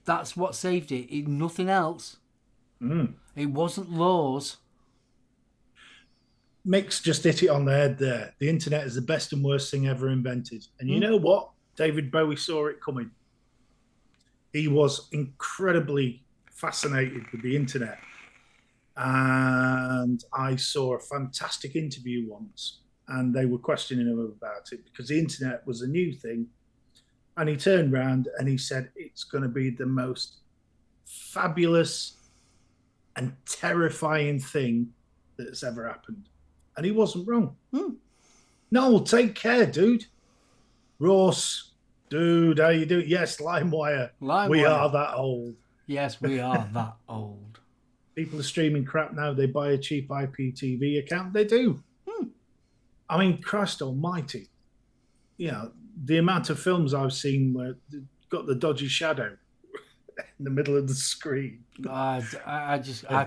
That's what saved it. Nothing else. It wasn't laws. Mick's just hit it on the head there. The internet is the best and worst thing ever invented. And you know what? David Bowie saw it coming. He was incredibly fascinated with the internet. And I saw a fantastic interview once, and they were questioning him about it because the internet was a new thing. And he turned around and he said, it's going to be the most fabulous and terrifying thing that's ever happened. And he wasn't wrong. No, take care, dude. Ross, dude, how you doing? Yes, LimeWire. We are that old. Yes, we are that old. People are streaming crap now. They buy a cheap IPTV account. They do. I mean, Christ almighty. You know, the amount of films I've seen where they've got the dodgy shadow in the middle of the screen. I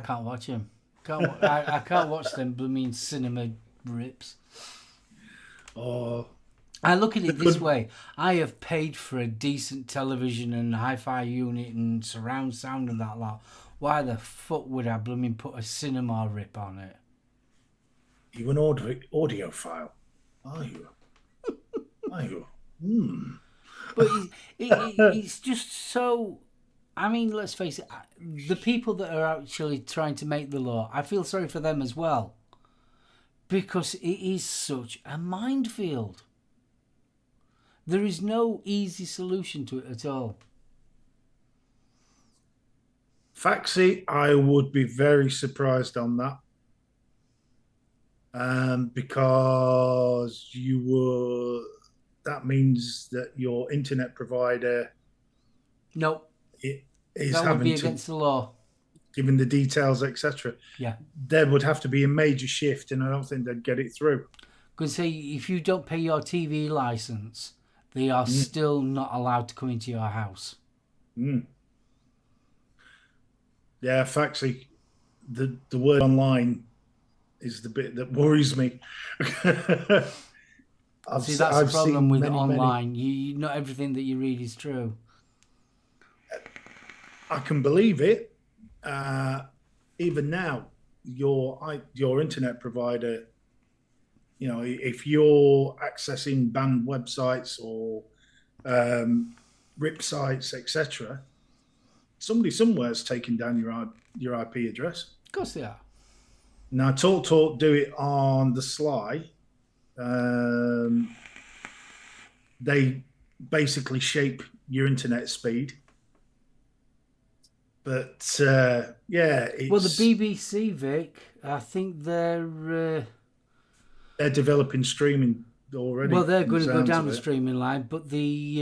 can't watch him. I can't watch them blooming cinema rips. Oh, I look at it this way. I have paid for a decent television and hi-fi unit and surround sound and that lot. Why the fuck would I blooming put a cinema rip on it? You an audiophile? Are you? Are you? But it's just so... I mean, let's face it. The people that are actually trying to make the law, I feel sorry for them as well. Because it is such a minefield. There is no easy solution to it at all. Faxi, I would be very surprised on that. Because that means that your internet provider Nope. is that would having be to, against the law. given the details, etc. Yeah. There would have to be a major shift, and I don't think they'd get it through. Because say if you don't pay your TV license, they are still not allowed to come into your house. Yeah, Faxi, the word online is the bit that worries me. That's the problem with online. You not everything that you read is true. I can believe it. Even now, your internet provider, you know, if you're accessing banned websites or RIP sites, etc., somebody somewhere's taking down your IP address. Of course they are. Now, Talk do it on the sly. They basically shape your internet speed. But yeah, well, the BBC, Vic, I think they're developing streaming already. Well, they're from going to go sounds down of the it. streaming line, but the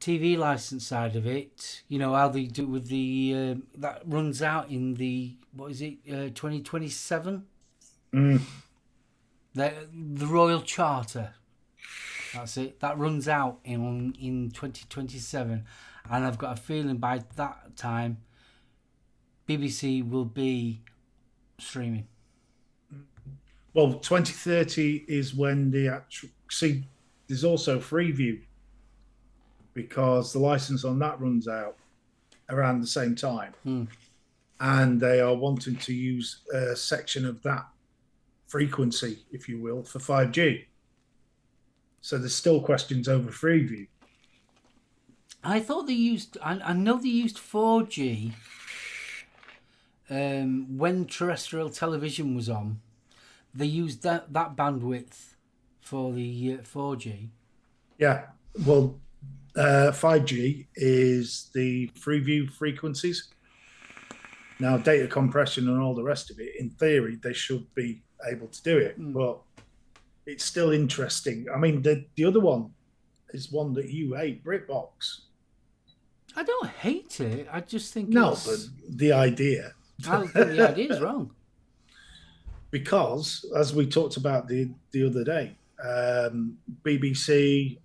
TV license side of it, you know how they do with the that runs out in the 2027. Mm. The Royal Charter. That's it. That runs out in 2027, and I've got a feeling by that time, BBC will be streaming. Well, 2030 is when the actual. See, there's also Freeview because the license on that runs out around the same time. And they are wanting to use a section of that frequency, if you will, for 5G. So there's still questions over Freeview. I thought they used. I know they used 4G when terrestrial television was on. They used that bandwidth for the 4G. Yeah. Well, 5G is the Freeview frequencies. Now, data compression and all the rest of it, in theory, they should be able to do it. But it's still interesting. I mean, the other one is one that you hate, BritBox. I don't hate it. I just think but the idea. I think the idea is wrong. Because, as we talked about the other day, BBC,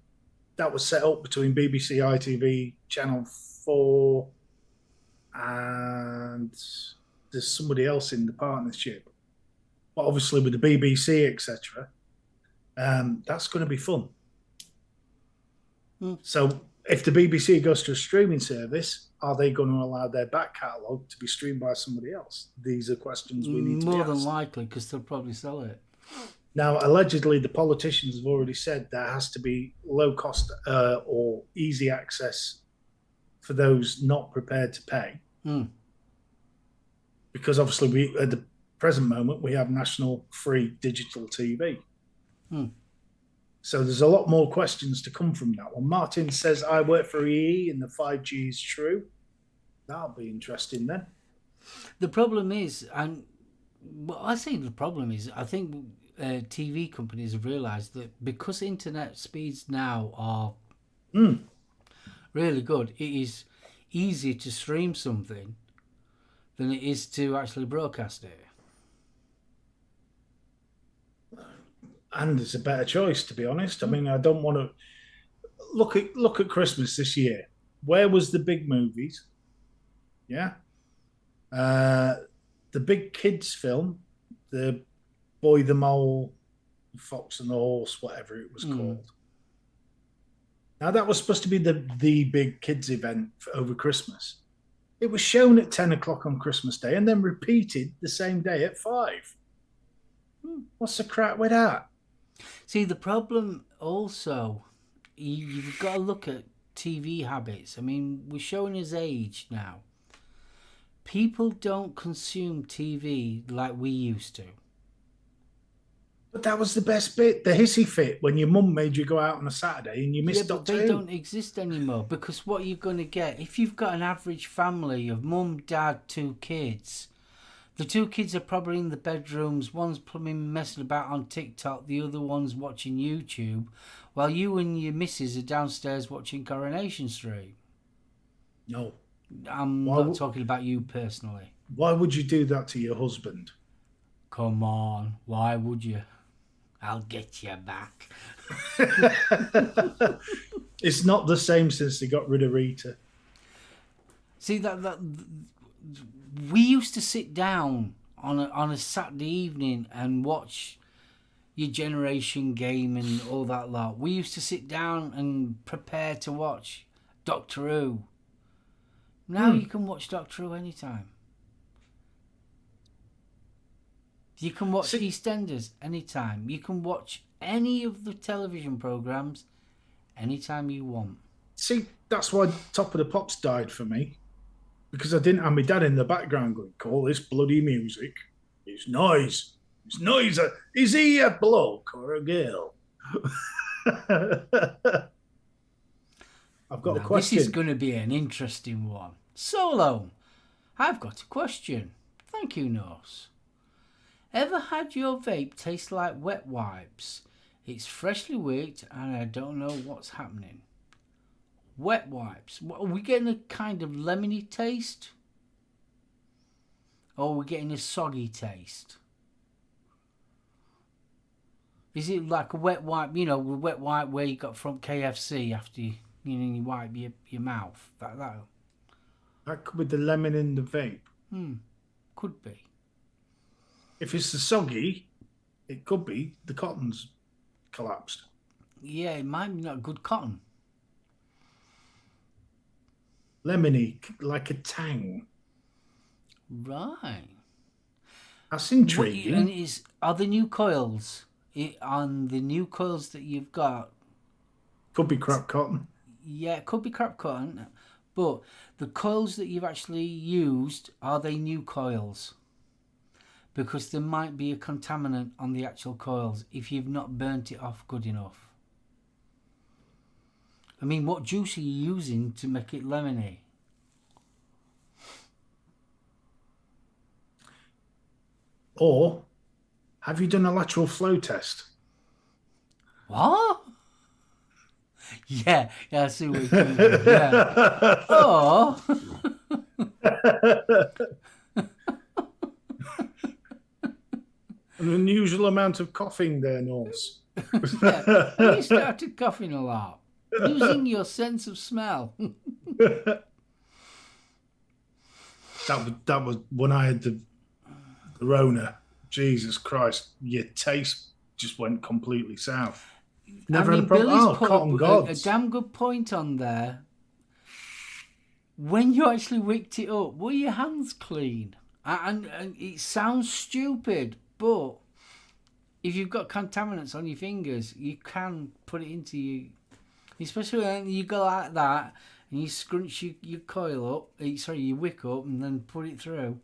that was set up between BBC, ITV, Channel 4, and there's somebody else in the partnership. But obviously with the BBC, etc., that's going to be fun. So if the BBC goes to a streaming service, are they going to allow their back catalogue to be streamed by somebody else? These are questions we need to be More than asked. likely, because they'll probably sell it. Now, allegedly, the politicians have already said there has to be low cost or easy access for those not prepared to pay. Because obviously, we at the present moment, we have national free digital TV. So there's a lot more questions to come from that one. Martin says, I work for EE and the 5G is true. That'll be interesting then. The problem is, I think TV companies have realised that because internet speeds now are really good, it is easier to stream something than it is to actually broadcast it. And it's a better choice, to be honest. I mean, I don't want to look at Christmas this year. Where was the big movies? Yeah. The big kids film, the Boy the Mole, Fox and the Horse, whatever it was called. Now that was supposed to be the big kids event over Christmas. It was shown at 10 o'clock on Christmas Day and then repeated the same day at 5. What's the crack with that? See, the problem also, you've got to look at TV habits. I mean, we're showing his age now. People don't consume TV like we used to. But that was the best bit, the hissy fit, when your mum made you go out on a Saturday and you missed Doctor Who. They don't exist anymore, because what you're going to get, if you've got an average family of mum, dad, 2 kids, the 2 kids are probably in the bedrooms, one's plumbing, messing about on TikTok, the other one's watching YouTube, while you and your missus are downstairs watching Coronation Street. No. I'm not talking about you personally. Why would you do that to your husband? Come on, why would you? I'll get you back. It's not the same since they got rid of Rita. See, that we used to sit down on a Saturday evening and watch your Generation Game and all that lot. We used to sit down and prepare to watch Doctor Who. Now you can watch Doctor Who anytime. You can watch EastEnders anytime. You can watch any of the television programmes anytime you want. See, that's why Top of the Pops died for me. Because I didn't have my dad in the background going, call this bloody music. It's noise. It's noise. Is he a bloke or a girl? I've got a question. This is going to be an interesting one. SoulOhm, I've got a question. Thank you, Norse. Ever had your vape taste like wet wipes? It's freshly wicked, and I don't know what's happening. Wet wipes. What, are we getting a kind of lemony taste? Or are we getting a soggy taste? Is it like a wet wipe, a wet wipe where you got from KFC after you wipe your mouth? That could be the lemon in the vape. Could be. If it's the soggy, it could be the cotton's collapsed. Yeah, it might be not good cotton. Lemony, like a tang. Right. That's intriguing. And are the new coils on the new coils that you've got? Could be crap cotton. Yeah, it could be crap cotton, but the coils that you've actually used, are they new coils? Because there might be a contaminant on the actual coils if you've not burnt it off good enough. I mean, what juice are you using to make it lemony? Or have you done a lateral flow test? What? Yeah, I see what you're doing. Yeah. Oh. An unusual amount of coughing there, Norse. Yeah. You started coughing a lot. Losing your sense of smell. That was when I had the Rona. Jesus Christ, your taste just went completely south. Never had a problem. Billy's put cotton a gods. damn good point on there. When you actually wicked it up, were your hands clean? And it sounds stupid, but if you've got contaminants on your fingers, you can put it into you. Especially when you go like that and you scrunch your coil up, your wick up, and then put it through.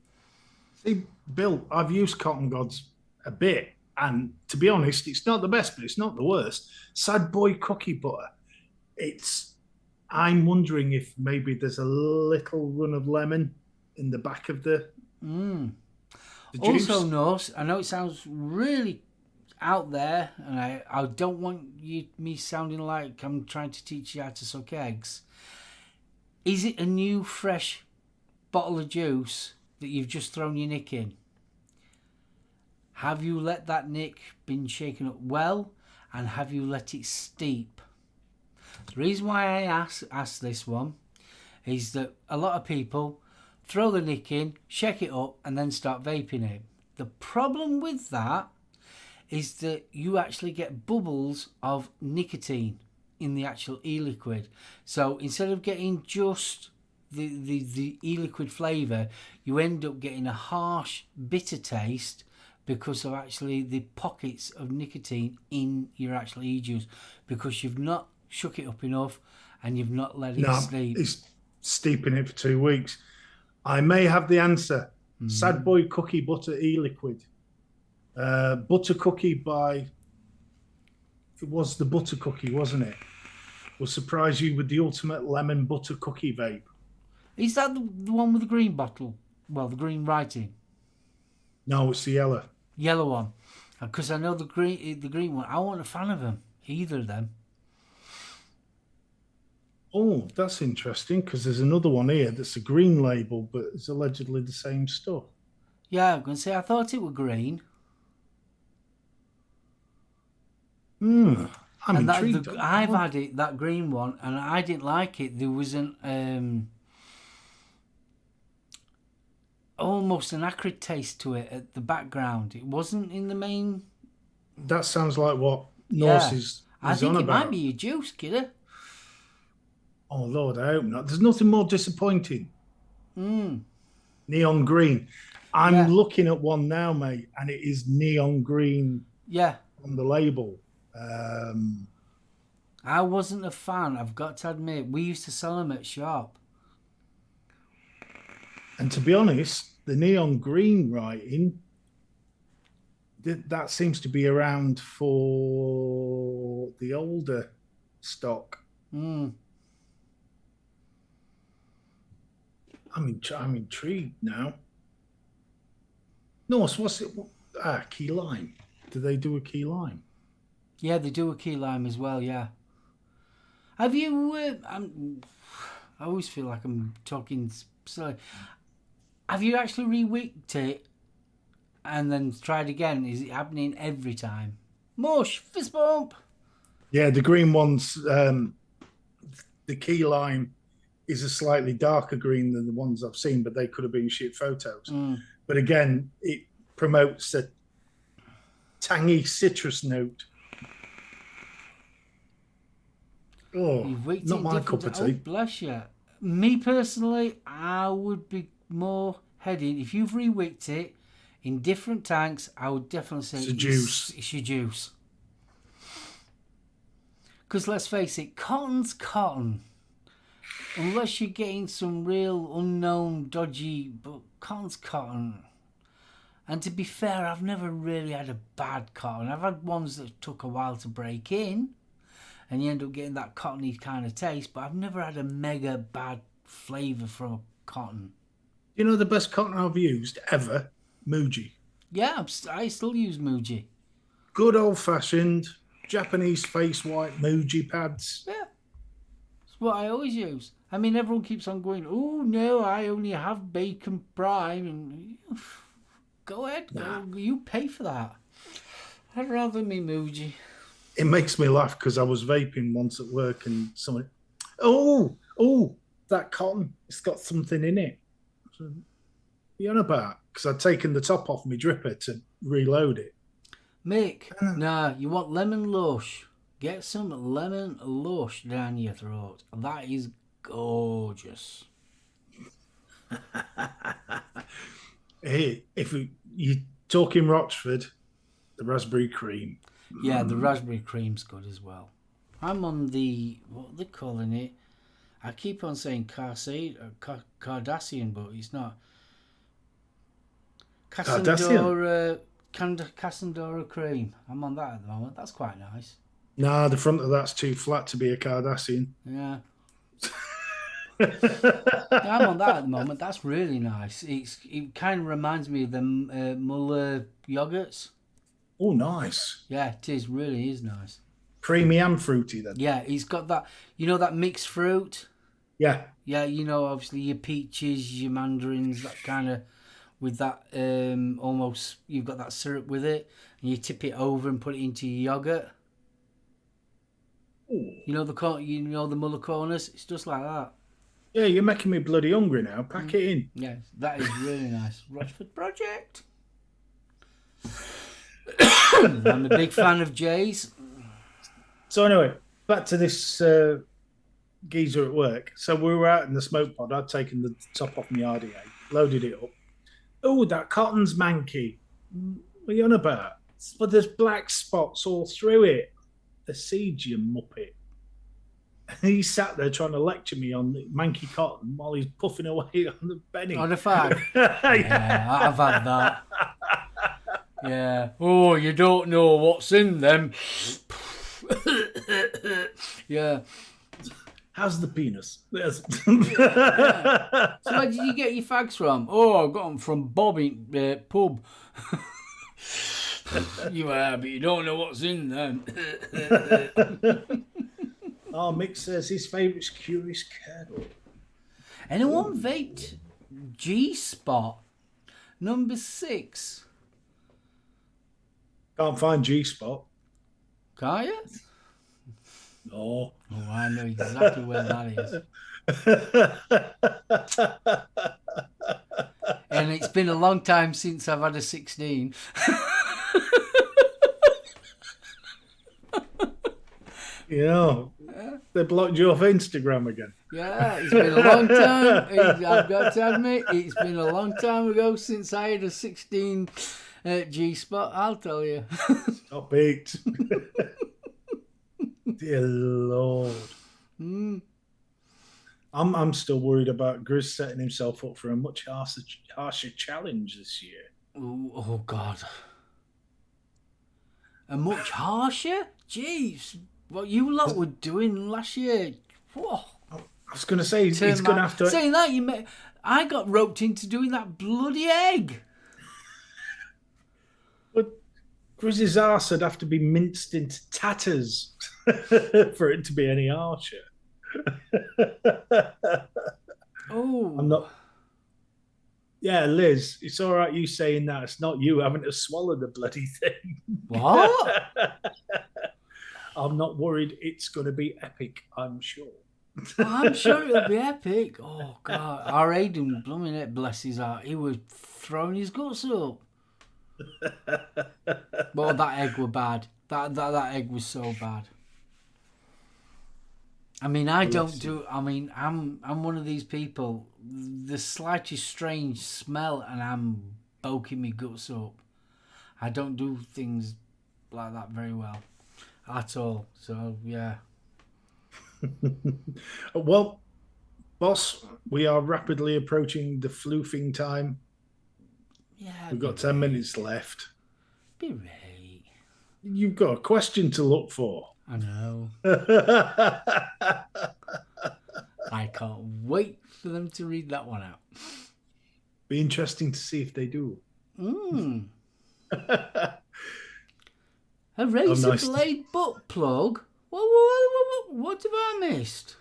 See, Bill, I've used cotton gods a bit, and to be honest, it's not the best, but it's not the worst. Sad Boy cookie butter. I'm wondering if maybe there's a little run of lemon in the back of the juice. Also, Norse, I know it sounds really out there, and I don't want me sounding like I'm trying to teach you how to suck eggs. Is it a new, fresh bottle of juice that you've just thrown your nick in? Have you let that nick been shaken up well, and have you let it steep? The reason why I ask this one is that a lot of people throw the nick in, shake it up, and then start vaping it. The problem with that is that you actually get bubbles of nicotine in the actual e-liquid. So instead of getting just the e-liquid flavour, you end up getting a harsh, bitter taste because of actually the pockets of nicotine in your actual e-juice, because you've not shook it up enough and you've not let it steep. It's steeping it for 2 weeks. I may have the answer. Sad Boy cookie butter e-liquid. Butter cookie it was the butter cookie, wasn't it? Will surprise you with the ultimate lemon butter cookie vape. Is that the one with the green bottle? Well, the green writing. No, it's the yellow. Yellow one. Because I know the green one. I wasn't a fan of them. Either of them. Oh, that's interesting, because there's another one here that's a green label, but it's allegedly the same stuff. Yeah, I'm going to say I thought it was green. I'm intrigued. I've had it, that green one, and I didn't like it. There was almost an acrid taste to it at the background. It wasn't in the main. That sounds like what Norse is I think on it about. might be your juice, kidder. Oh, Lord, I hope not. There's nothing more disappointing. Neon green. I'm looking at one now, mate, and it is neon green on the label. I wasn't a fan, I've got to admit. We used to sell them at shop. And to be honest, the neon green writing, that seems to be around for the older stock. I'm intrigued now. Norse, what's it? Key lime. Do they do a key lime? Yeah, they do a key lime as well, yeah. Have you... I always feel like I'm talking silly. Have you actually rewicked it and then tried again? Is it happening every time? Mush! Fist bump! Yeah, the green ones, the key lime is a slightly darker green than the ones I've seen, but they could have been shit photos. But again, it promotes a tangy citrus note. Oh, not my cup of tea. Oh, bless you. Me personally, I would be more heading, if you've rewicked it in different tanks, I would definitely say it's your juice. Because let's face it, cotton's cotton. Unless you're getting some real unknown, dodgy, but cotton's cotton. And to be fair, I've never really had a bad cotton. I've had ones that took a while to break in, and you end up getting that cottony kind of taste, but I've never had a mega bad flavour from a cotton. You know the best cotton I've used ever? Muji. Yeah, I still use Muji. Good old-fashioned Japanese face white Muji pads. Yeah. It's what I always use. I mean, everyone keeps on going, oh, no, I only have Bacon Prime. And go ahead. You pay for that. I'd rather me Muji. It makes me laugh because I was vaping once at work and someone, that cotton, it's got something in it. You on about? Because I'd taken the top off my dripper to reload it. Mick, nah, you want lemon lush. Get some lemon lush down your throat. That is gorgeous. Hey, if you're talking Rochford, the raspberry cream. Yeah, the raspberry cream's good as well. I'm on the, what are they calling it? I keep on saying Cardassian, but it's not. Cassandora cream. I'm on that at the moment. That's quite nice. Nah, the front of that's too flat to be a Cardassian. Yeah. I'm on that at the moment. That's really nice. It kind of reminds me of the Muller yogurts. Oh, nice. Yeah, it is. Really is nice. Creamy and fruity then. Yeah, he's got that, that mixed fruit? Yeah. Yeah, obviously your peaches, your mandarins, that kind of, with that almost, you've got that syrup with it, and you tip it over and put it into your yogurt. Ooh. The Muller corners? It's just like that. Yeah, you're making me bloody hungry now. Pack it in. Yeah, that is really nice. Rochford Project. I'm a big fan of Jay's. So anyway, back to this geezer at work. So we were out in the smoke pod. I'd taken the top off my RDA, loaded it up. Oh, that cotton's manky. What are you on about? But there's black spots all through it. The seeds, you muppet. And he sat there trying to lecture me on the manky cotton while he's puffing away on the Benny. On the fag? Yeah, I've had that. Yeah. Oh, you don't know what's in them. Yeah. How's the penis? Yes. Yeah. So where did you get your fags from? Oh, I got them from Bob in pub. You are, but you don't know what's in them. Oh, Mick says his favourite's Curious Kettle. Anyone vaped G-Spot number 6? Can't find G-Spot. Can't you? No. Oh, I know exactly where that is. And it's been a long time since I've had a 16. Yeah. They blocked you off Instagram again. Yeah, it's been a long time. I've got to admit, it's been a long time ago since I had a 16 G-Spot, I'll tell you. Stop it. Dear Lord. I'm still worried about Grizz setting himself up for a much harsher challenge this year. Oh God. A much harsher? Jeez. What you lot were doing last year. Whoa. I was going to say, he's going to have to... Saying that, I got roped into doing that bloody egg. But Grizz's arse would have to be minced into tatters for it to be any harsher. I'm Oh. not. Yeah, Liz, it's all right you saying that. It's not you having to swallow the bloody thing. What? I'm not worried. It's going to be epic, I'm sure. Oh, I'm sure it'll be epic. Oh, God. Our Aiden, blooming it, bless his heart, he was throwing his guts up. Well, that egg were bad. That egg was so bad. I mean, I don't do. I mean, I'm one of these people. The slightest strange smell, and I'm boking my guts up. I don't do things like that very well, at all. So yeah. Well, boss, we are rapidly approaching the floofing time. Yeah. We've got 10 minutes left. Be right. You've got a question to look for. I know. I can't wait for them to read that one out. Be interesting to see if they do. A razor blade butt plug? What have I missed?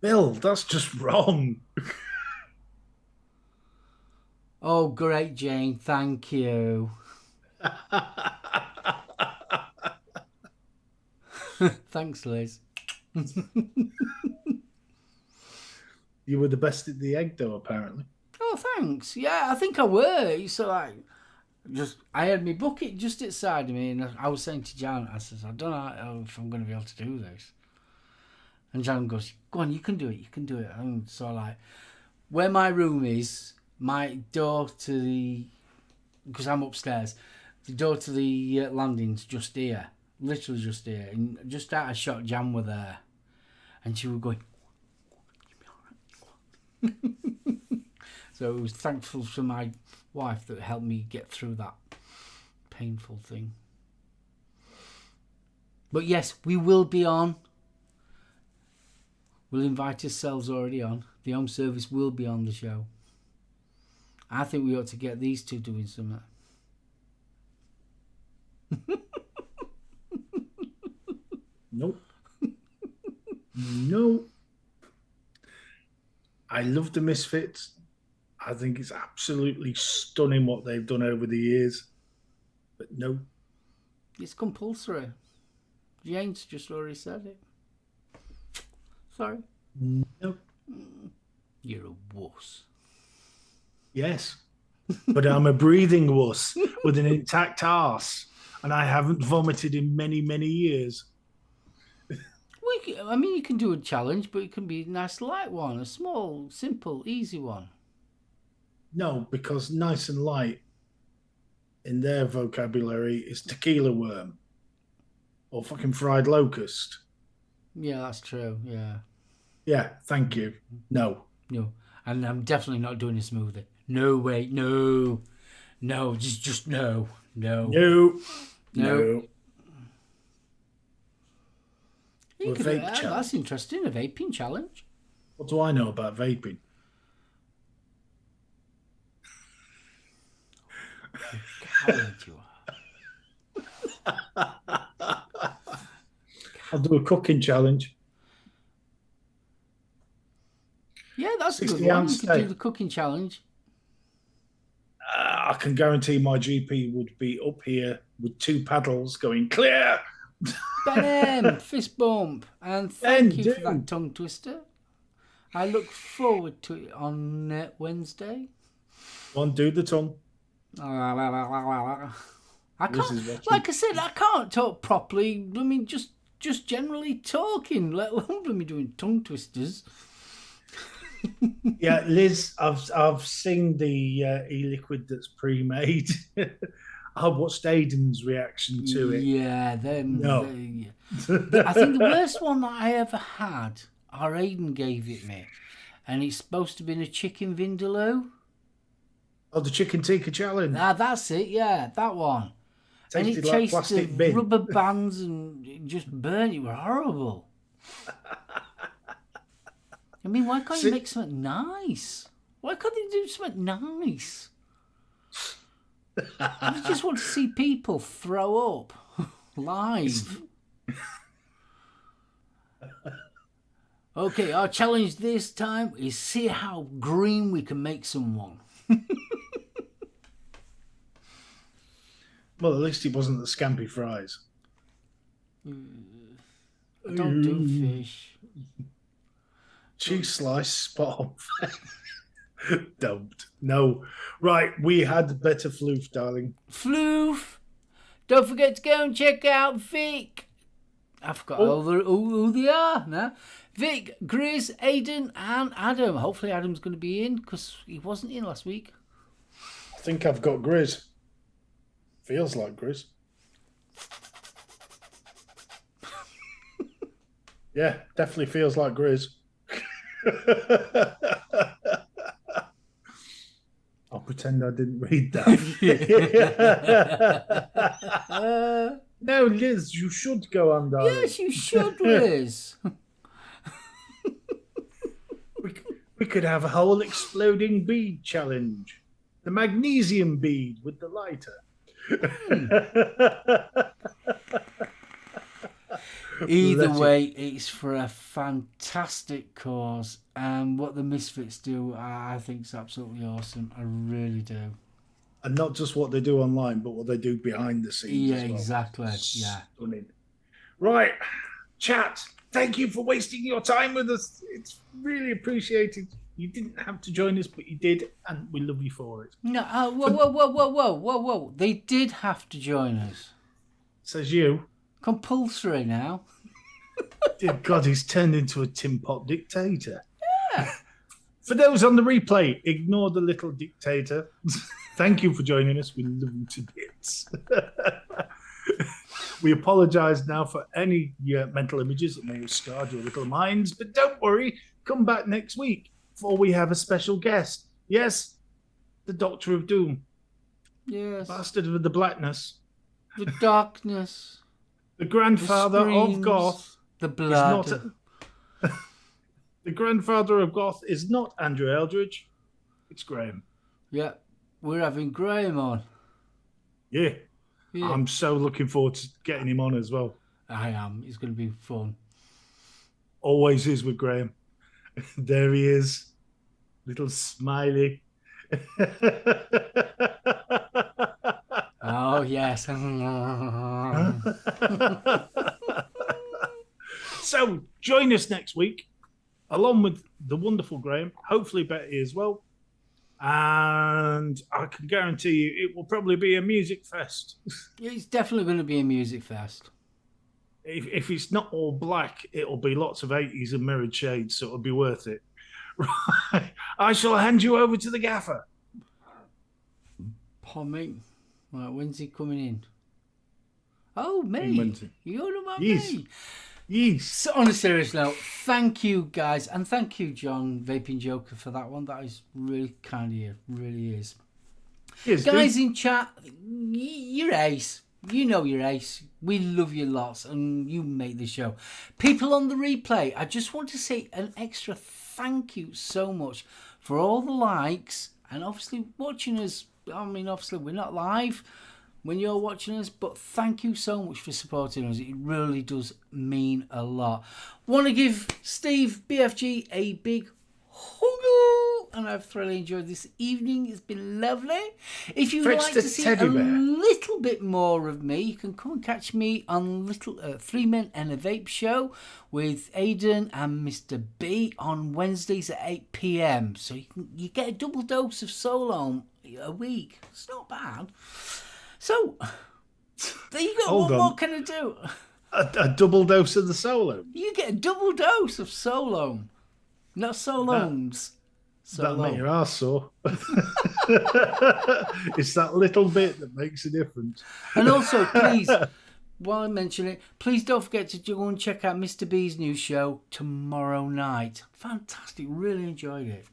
Bill, that's just wrong. Oh, great, Jane. Thank you. Thanks, Liz. You were the best at the egg, though, apparently. Oh, thanks. Yeah, I think I were. So I had my bucket just outside of me, and I was saying to Jan, I says, I don't know if I'm going to be able to do this. And Jan goes, go on, you can do it, you can do it. And so where my room is, my door to the, because I'm upstairs, the door to the landing's just here, literally just here. And just out of shot, Jan were there. And she was going, so it was thankful for my wife that helped me get through that painful thing. But yes, we will be on. We'll invite ourselves already on. The home service will be on the show. I think we ought to get these two doing something. Nope. No. I love the Misfits. I think it's absolutely stunning what they've done over the years. But no. It's compulsory. Jane's just already said it. Sorry. No. You're a wuss. Yes. But I'm a breathing wuss with an intact arse. And I haven't vomited in many, many years. I mean, you can do a challenge, but it can be a nice light one. A small, simple, easy one. No, because nice and light in their vocabulary is tequila worm or fucking fried locust. Yeah, that's true. Yeah. Yeah, thank you. No. No. And I'm definitely not doing a smoothie. No, wait, no. No, just no. No. No. No. A vape challenge. That's interesting, a vaping challenge. What do I know about vaping? Coward you are. I'll do a cooking challenge. Yeah, that's a good 60 one. ounce You could steak. do the cooking challenge. I can guarantee my GP would be up here with two paddles going clear. Ben, fist bump. And thank you for that tongue twister. I look forward to it on Wednesday. One, do the tongue. I can't, like I said, I can't talk properly. I mean, just generally talking, let alone me doing tongue twisters. Yeah, Liz, I've seen the e-liquid that's pre-made. I watched Aiden's reaction to it. Yeah, No. I think the worst one that I ever had, our Aiden gave it me, and it's supposed to be a chicken vindaloo. Oh, the chicken tikka challenge. Ah, that's it. Yeah, that one. And it like tasted plastic of bin. rubber bands and it just burnt. It were horrible. I mean, why can't you make something nice? Why can't they do something nice? I just want to see people throw up live. Okay, our challenge this time is see how green we can make someone. Well, at least it wasn't the scampi fries. I don't do fish. Cheese slice, spot on. Don't. No. Right, we had better floof, darling. Floof! Don't forget to go and check out Vic. I forgot who they are now. Vic, Grizz, Aidan, and Adam. Hopefully Adam's going to be in because he wasn't in last week. I think I've got Grizz. Feels like Grizz. Yeah, definitely feels like Grizz. I'll pretend I didn't read that. No, Liz, you should go on, darling. Yes, you should, Liz. We could have a whole exploding bead challenge. The magnesium bead with the lighter. Either way, it's for a fantastic cause, and what the Misfits do, I think is absolutely awesome. I really do. And not just what they do online, but what they do behind the scenes. Yeah, as well. exactly. Yeah. Stunning. Right, chat. Thank you for wasting your time with us. It's really appreciated. You didn't have to join us, but you did, and we love you for it. No, whoa. They did have to join us. Says you. Compulsory now. Dear God, he's turned into a tin pot dictator. Yeah. For those on the replay, ignore the little dictator. Thank you for joining us. We love you to bits. We apologise now for any mental images that may have scarred your little minds, but don't worry. Come back next week for we have a special guest. Yes, the Doctor of Doom. Yes. Bastard of the Blackness. The darkness. The grandfather of Goth. The blood. The grandfather of Goth is not Andrew Eldridge. It's Graham. Yeah, we're having Graham on. Yeah. I'm so looking forward to getting him on as well. I am. It's going to be fun. Always is with Graham. There he is. Little smiley. Oh, yes. So, join us next week, along with the wonderful Graham, hopefully Betty as well. And I can guarantee you it will probably be a music fest. It's definitely going to be a music fest. If it's not all black, it'll be lots of 80s and mirrored shades, so it'll be worth it. Right. I shall hand you over to the gaffer. Pommy. Right, when's he coming in? Oh, me. You're the one, me. Yes. So, on a serious note, thank you guys, and thank you, John Vaping Joker, for that one. That is really kind of you, really is. Yes, guys dude. In chat, you're ace. You know you're ace. We love you lots, and you make the show. People on the replay, I just want to say an extra thank you so much for all the likes, and obviously watching us. I mean, obviously we're not live when you're watching us, but thank you so much for supporting us. It really does mean a lot. Want to give Steve BFG a big huggle, and I've thoroughly enjoyed this evening. It's been lovely. If you'd like to see a little bit more of me, you can come and catch me on Little Three Men and a Vape Show with Aidan and Mr. B on Wednesdays at 8 p.m. So you get a double dose of SoulOhm a week. It's not bad. So, there you go. What more can I do? A double dose of the SoulOhm? You get a double dose of SoulOhm. Not SoulOhms. That'll make your arse sore. It's that little bit that makes a difference. And also, please, while I mention it, please don't forget to go and check out Mr. B's new show tomorrow night. Fantastic. Really enjoyed it.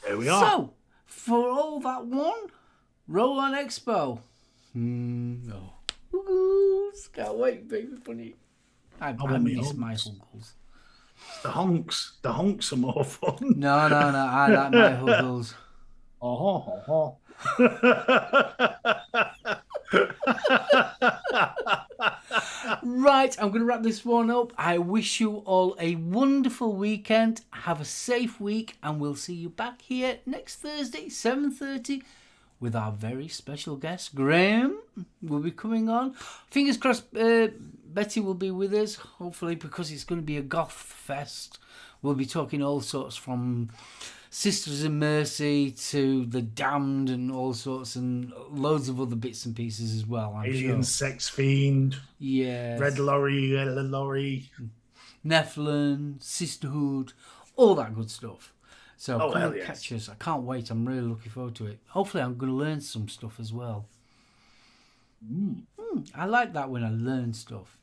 There we are. So, for all that one, Roll on Expo. No. Can't wait, baby bunny. I miss my huggles. The honks. The honks are more fun. No. I like my huggles. Right, I'm going to wrap this one up. I wish you all a wonderful weekend. Have a safe week, and we'll see you back here next Thursday, 7:30, with our very special guest, Graham, will be coming on. Fingers crossed Betty will be with us, hopefully, because it's going to be a goth fest. We'll be talking all sorts, from Sisters in Mercy to The Damned and all sorts, and loads of other bits and pieces as well, I'm Alien sure. Sex Fiend. Yeah. Red Lorry, Yellow Lorry. Nephilim, Sisterhood, all that good stuff. So come and yes. catch us. I can't wait. I'm really looking forward to it. Hopefully I'm going to learn some stuff as well. I like that when I learn stuff.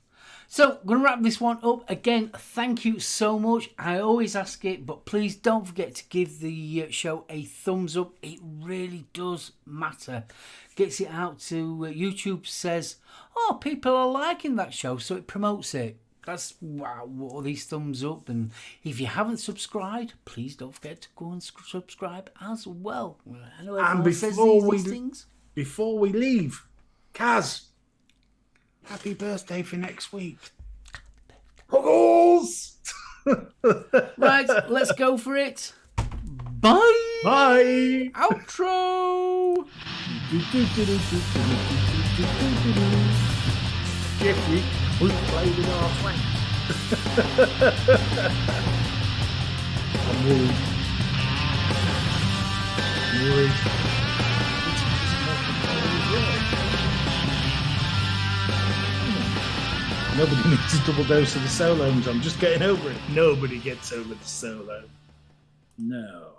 So I'm going to wrap this one up. Again, thank you so much. I always ask it, but please don't forget to give the show a thumbs up. It really does matter. Gets it out to YouTube, says, oh, people are liking that show, so it promotes it. That's what all these thumbs up. And if you haven't subscribed, please don't forget to go and subscribe as well. I know everyone says these things. Before we leave, Kaz, happy birthday for next week. Huggles! Right, let's go for it. Bye. Bye. Outro. Jeffrey, we played in our flank. I'm worried. Nobody needs a double dose of the SoulOhms. I'm just getting over it. Nobody gets over the SoulOhm. No.